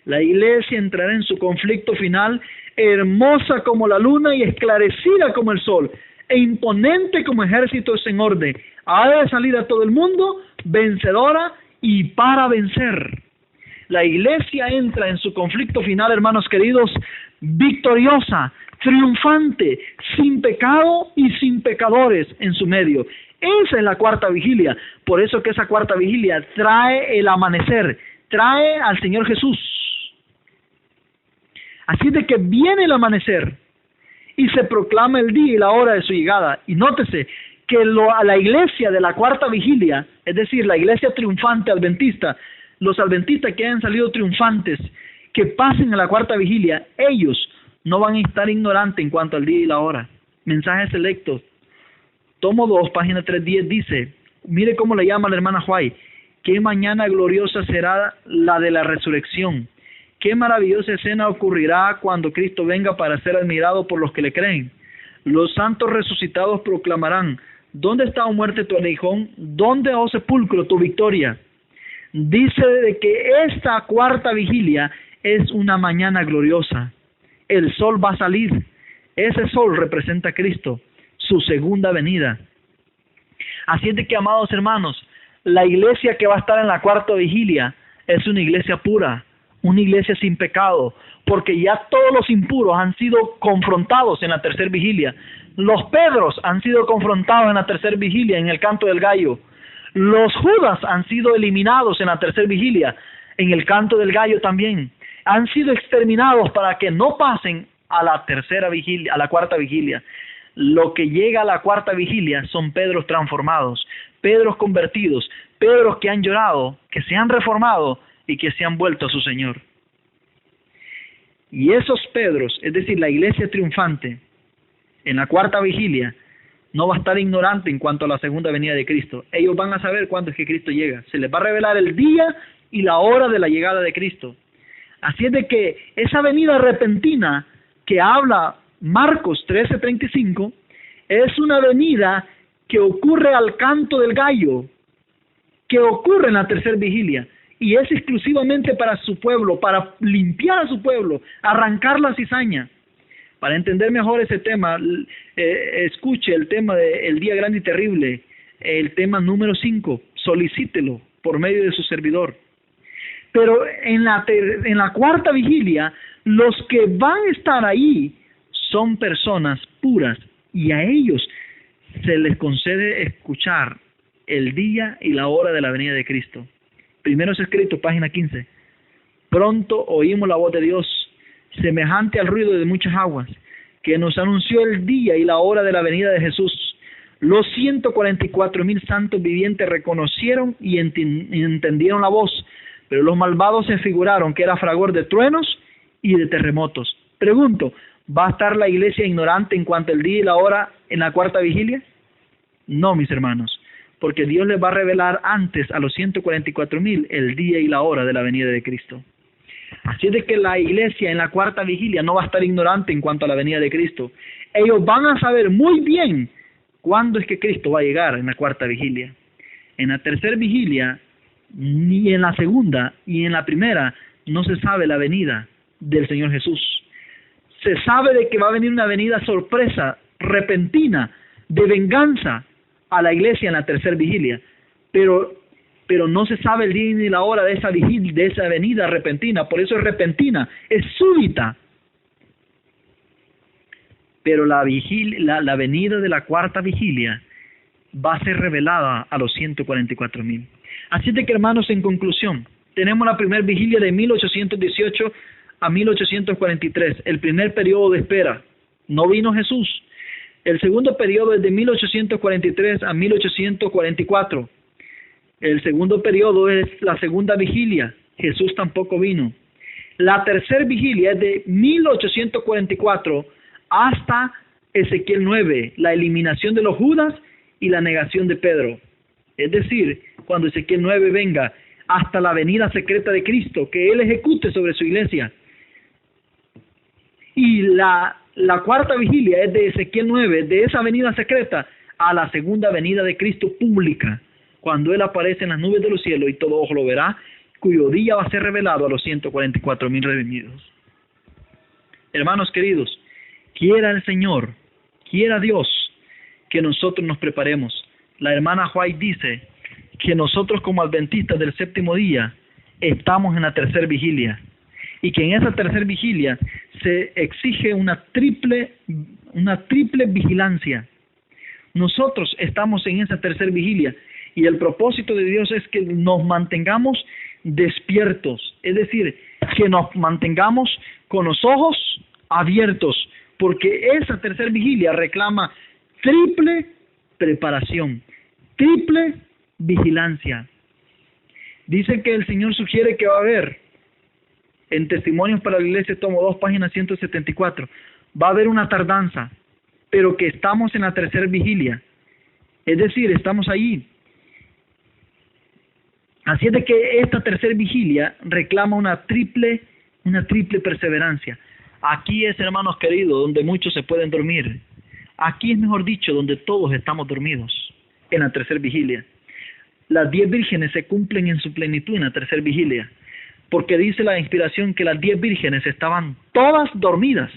[SPEAKER 1] La iglesia entrará en su conflicto final, hermosa como la luna y esclarecida como el sol, e imponente como ejércitos en orden. Ha de salir a todo el mundo, vencedora y para vencer. La iglesia entra en su conflicto final, hermanos queridos, victoriosa, triunfante, sin pecado y sin pecadores en su medio. Esa es la cuarta vigilia. Por eso que esa cuarta vigilia trae el amanecer, trae al Señor Jesús. Así de que viene el amanecer y se proclama el día y la hora de su llegada. Y nótese que a la iglesia de la cuarta vigilia, es decir, la iglesia triunfante adventista, los adventistas que hayan salido triunfantes, que pasen a la cuarta vigilia, ellos no van a estar ignorantes en cuanto al día y la hora. Mensajes selectos. Tomo 2, página 310 dice, mire cómo le llama la hermana White: qué mañana gloriosa será la de la resurrección. Qué maravillosa escena ocurrirá cuando Cristo venga para ser admirado por los que le creen. Los santos resucitados proclamarán: ¿dónde está, oh muerte, tu aguijón? ¿Dónde, oh sepulcro, tu victoria? Dice de que esta cuarta vigilia es una mañana gloriosa. El sol va a salir. Ese sol representa a Cristo, su segunda venida. Así es de que, amados hermanos, la iglesia que va a estar en la cuarta vigilia es una iglesia pura, una iglesia sin pecado, porque ya todos los impuros han sido confrontados en la tercera vigilia. Los Pedros han sido confrontados en la tercera vigilia, en el canto del gallo. Los Judas han sido eliminados en la tercera vigilia, en el canto del gallo también. Han sido exterminados para que no pasen a la tercera vigilia, a la cuarta vigilia. Lo que llega a la cuarta vigilia son Pedros transformados, Pedros convertidos, Pedros que han llorado, que se han reformado y que se han vuelto a su Señor. Y esos Pedros, es decir, la iglesia triunfante, en la cuarta vigilia, no va a estar ignorante en cuanto a la segunda venida de Cristo. Ellos van a saber cuándo es que Cristo llega. Se les va a revelar el día y la hora de la llegada de Cristo. Así es de que esa venida repentina que habla Marcos 13:35 es una venida que ocurre al canto del gallo, que ocurre en la tercera vigilia, y es exclusivamente para su pueblo, para limpiar a su pueblo, arrancar la cizaña. Para entender mejor ese tema, escuche el tema del día grande y terrible, el tema número 5, solicítelo por medio de su servidor. Pero en la cuarta vigilia, los que van a estar ahí son personas puras, y a ellos se les concede escuchar el día y la hora de la venida de Cristo. Primero es escrito, página 15. Pronto oímos la voz de Dios, semejante al ruido de muchas aguas, que nos anunció el día y la hora de la venida de Jesús. Los 144,000 santos vivientes reconocieron y entendieron la voz, pero los malvados se figuraron que era fragor de truenos y de terremotos. Pregunto, ¿va a estar la iglesia ignorante en cuanto al día y la hora en la cuarta vigilia? No, mis hermanos, porque Dios les va a revelar antes a los 144,000 el día y la hora de la venida de Cristo. Así es de que la iglesia en la cuarta vigilia no va a estar ignorante en cuanto a la venida de Cristo. Ellos van a saber muy bien cuándo es que Cristo va a llegar en la cuarta vigilia. En la tercera vigilia, ni en la segunda y en la primera, no se sabe la venida del Señor Jesús. Se sabe de que va a venir una venida sorpresa, repentina, de venganza a la iglesia en la tercera vigilia, pero no se sabe el día ni la hora de esa vigilia, de esa venida repentina. Por eso es repentina, es súbita. Pero la venida de la cuarta vigilia va a ser revelada a los 144,000. Así de que, hermanos, en conclusión, tenemos la primera vigilia de 1818 a 1843, el primer periodo de espera. No vino Jesús. El segundo periodo es de 1843 a 1844. El segundo periodo es la segunda vigilia. Jesús tampoco vino. La tercera vigilia es de 1844 hasta Ezequiel 9, la eliminación de los Judas y la negación de Pedro. Es decir, cuando Ezequiel 9 venga, hasta la venida secreta de Cristo, que Él ejecute sobre su iglesia. Y la cuarta vigilia es de Ezequiel 9, de esa venida secreta, a la segunda venida de Cristo pública, cuando Él aparece en las nubes de los cielos y todo ojo lo verá, cuyo día va a ser revelado a los 144,000 redimidos. Hermanos queridos, quiera el Señor, quiera Dios, que nosotros nos preparemos. La hermana White dice que nosotros como adventistas del séptimo día estamos en la tercera vigilia, y que en esa tercera vigilia se exige una triple vigilancia. Nosotros estamos en esa tercera vigilia, y el propósito de Dios es que nos mantengamos despiertos, es decir, que nos mantengamos con los ojos abiertos, porque esa tercera vigilia reclama triple preparación, triple vigilancia. Dice que el Señor sugiere que va a haber, en Testimonios para la Iglesia, tomo 2, página 174, va a haber una tardanza, pero que estamos en la tercera vigilia, es decir, estamos ahí. Así es de que esta tercera vigilia reclama una triple perseverancia. Aquí es, hermanos queridos, donde muchos se pueden dormir. Aquí es, mejor dicho, donde todos estamos dormidos, en la tercera vigilia. Las 10 vírgenes se cumplen en su plenitud en la tercera vigilia, porque dice la inspiración que las 10 vírgenes estaban todas dormidas,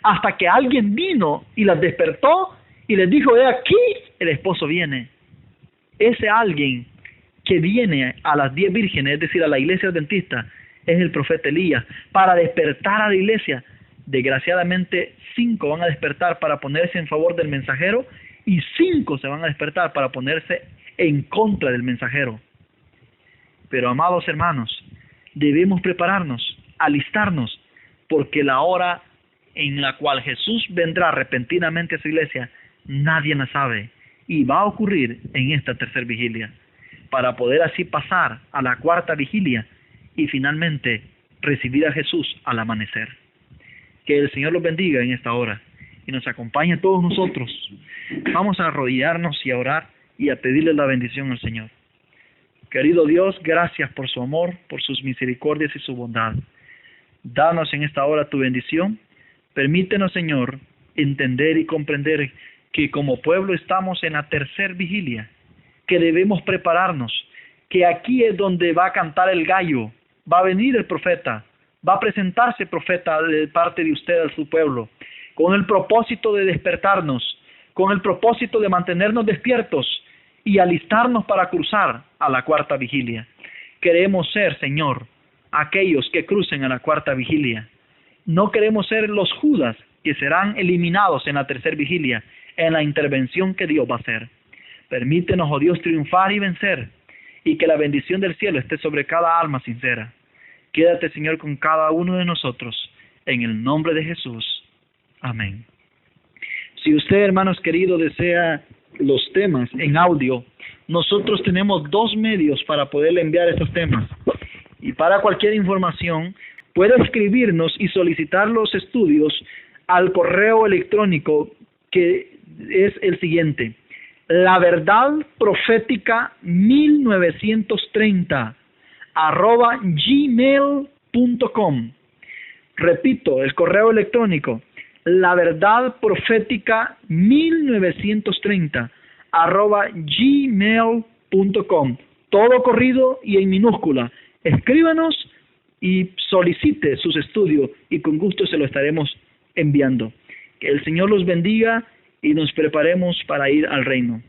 [SPEAKER 1] hasta que alguien vino y las despertó y les dijo: he aquí, el esposo viene. Ese alguien que viene a las 10 vírgenes, es decir, a la iglesia adventista, es el profeta Elías, para despertar a la iglesia. Desgraciadamente, 5 van a despertar para ponerse en favor del mensajero, y 5 se van a despertar para ponerse en contra del mensajero. Pero, amados hermanos, debemos prepararnos, alistarnos, porque la hora en la cual Jesús vendrá repentinamente a su iglesia, nadie la sabe, y va a ocurrir en esta tercera vigilia, para poder así pasar a la cuarta vigilia y finalmente recibir a Jesús al amanecer. Que el Señor los bendiga en esta hora y nos acompañe a todos nosotros. Vamos a arrodillarnos y a orar y a pedirle la bendición al Señor. Querido Dios, gracias por su amor, por sus misericordias y su bondad. Danos en esta hora tu bendición. Permítenos, Señor, entender y comprender que como pueblo estamos en la tercera vigilia, que debemos prepararnos, que aquí es donde va a cantar el gallo, va a venir el profeta, va a presentarse profeta de parte de usted a su pueblo, con el propósito de despertarnos, con el propósito de mantenernos despiertos y alistarnos para cruzar a la cuarta vigilia. Queremos ser, Señor, aquellos que crucen a la cuarta vigilia. No queremos ser los Judas que serán eliminados en la tercera vigilia, en la intervención que Dios va a hacer. Permítenos, oh Dios, triunfar y vencer, y que la bendición del cielo esté sobre cada alma sincera. Quédate, Señor, con cada uno de nosotros, en el nombre de Jesús. Amén. Si usted, hermanos queridos, desea los temas en audio, nosotros tenemos 2 medios para poderle enviar estos temas. Y para cualquier información, puede escribirnos y solicitar los estudios al correo electrónico, que es el siguiente: La Verdad Profética 1930 @gmail.com. Repito, el correo electrónico, La Verdad Profética 1930 @gmail.com. Todo corrido y en minúscula. Escríbanos y solicite sus estudios y con gusto se lo estaremos enviando. Que el Señor los bendiga y nos preparemos para ir al reino.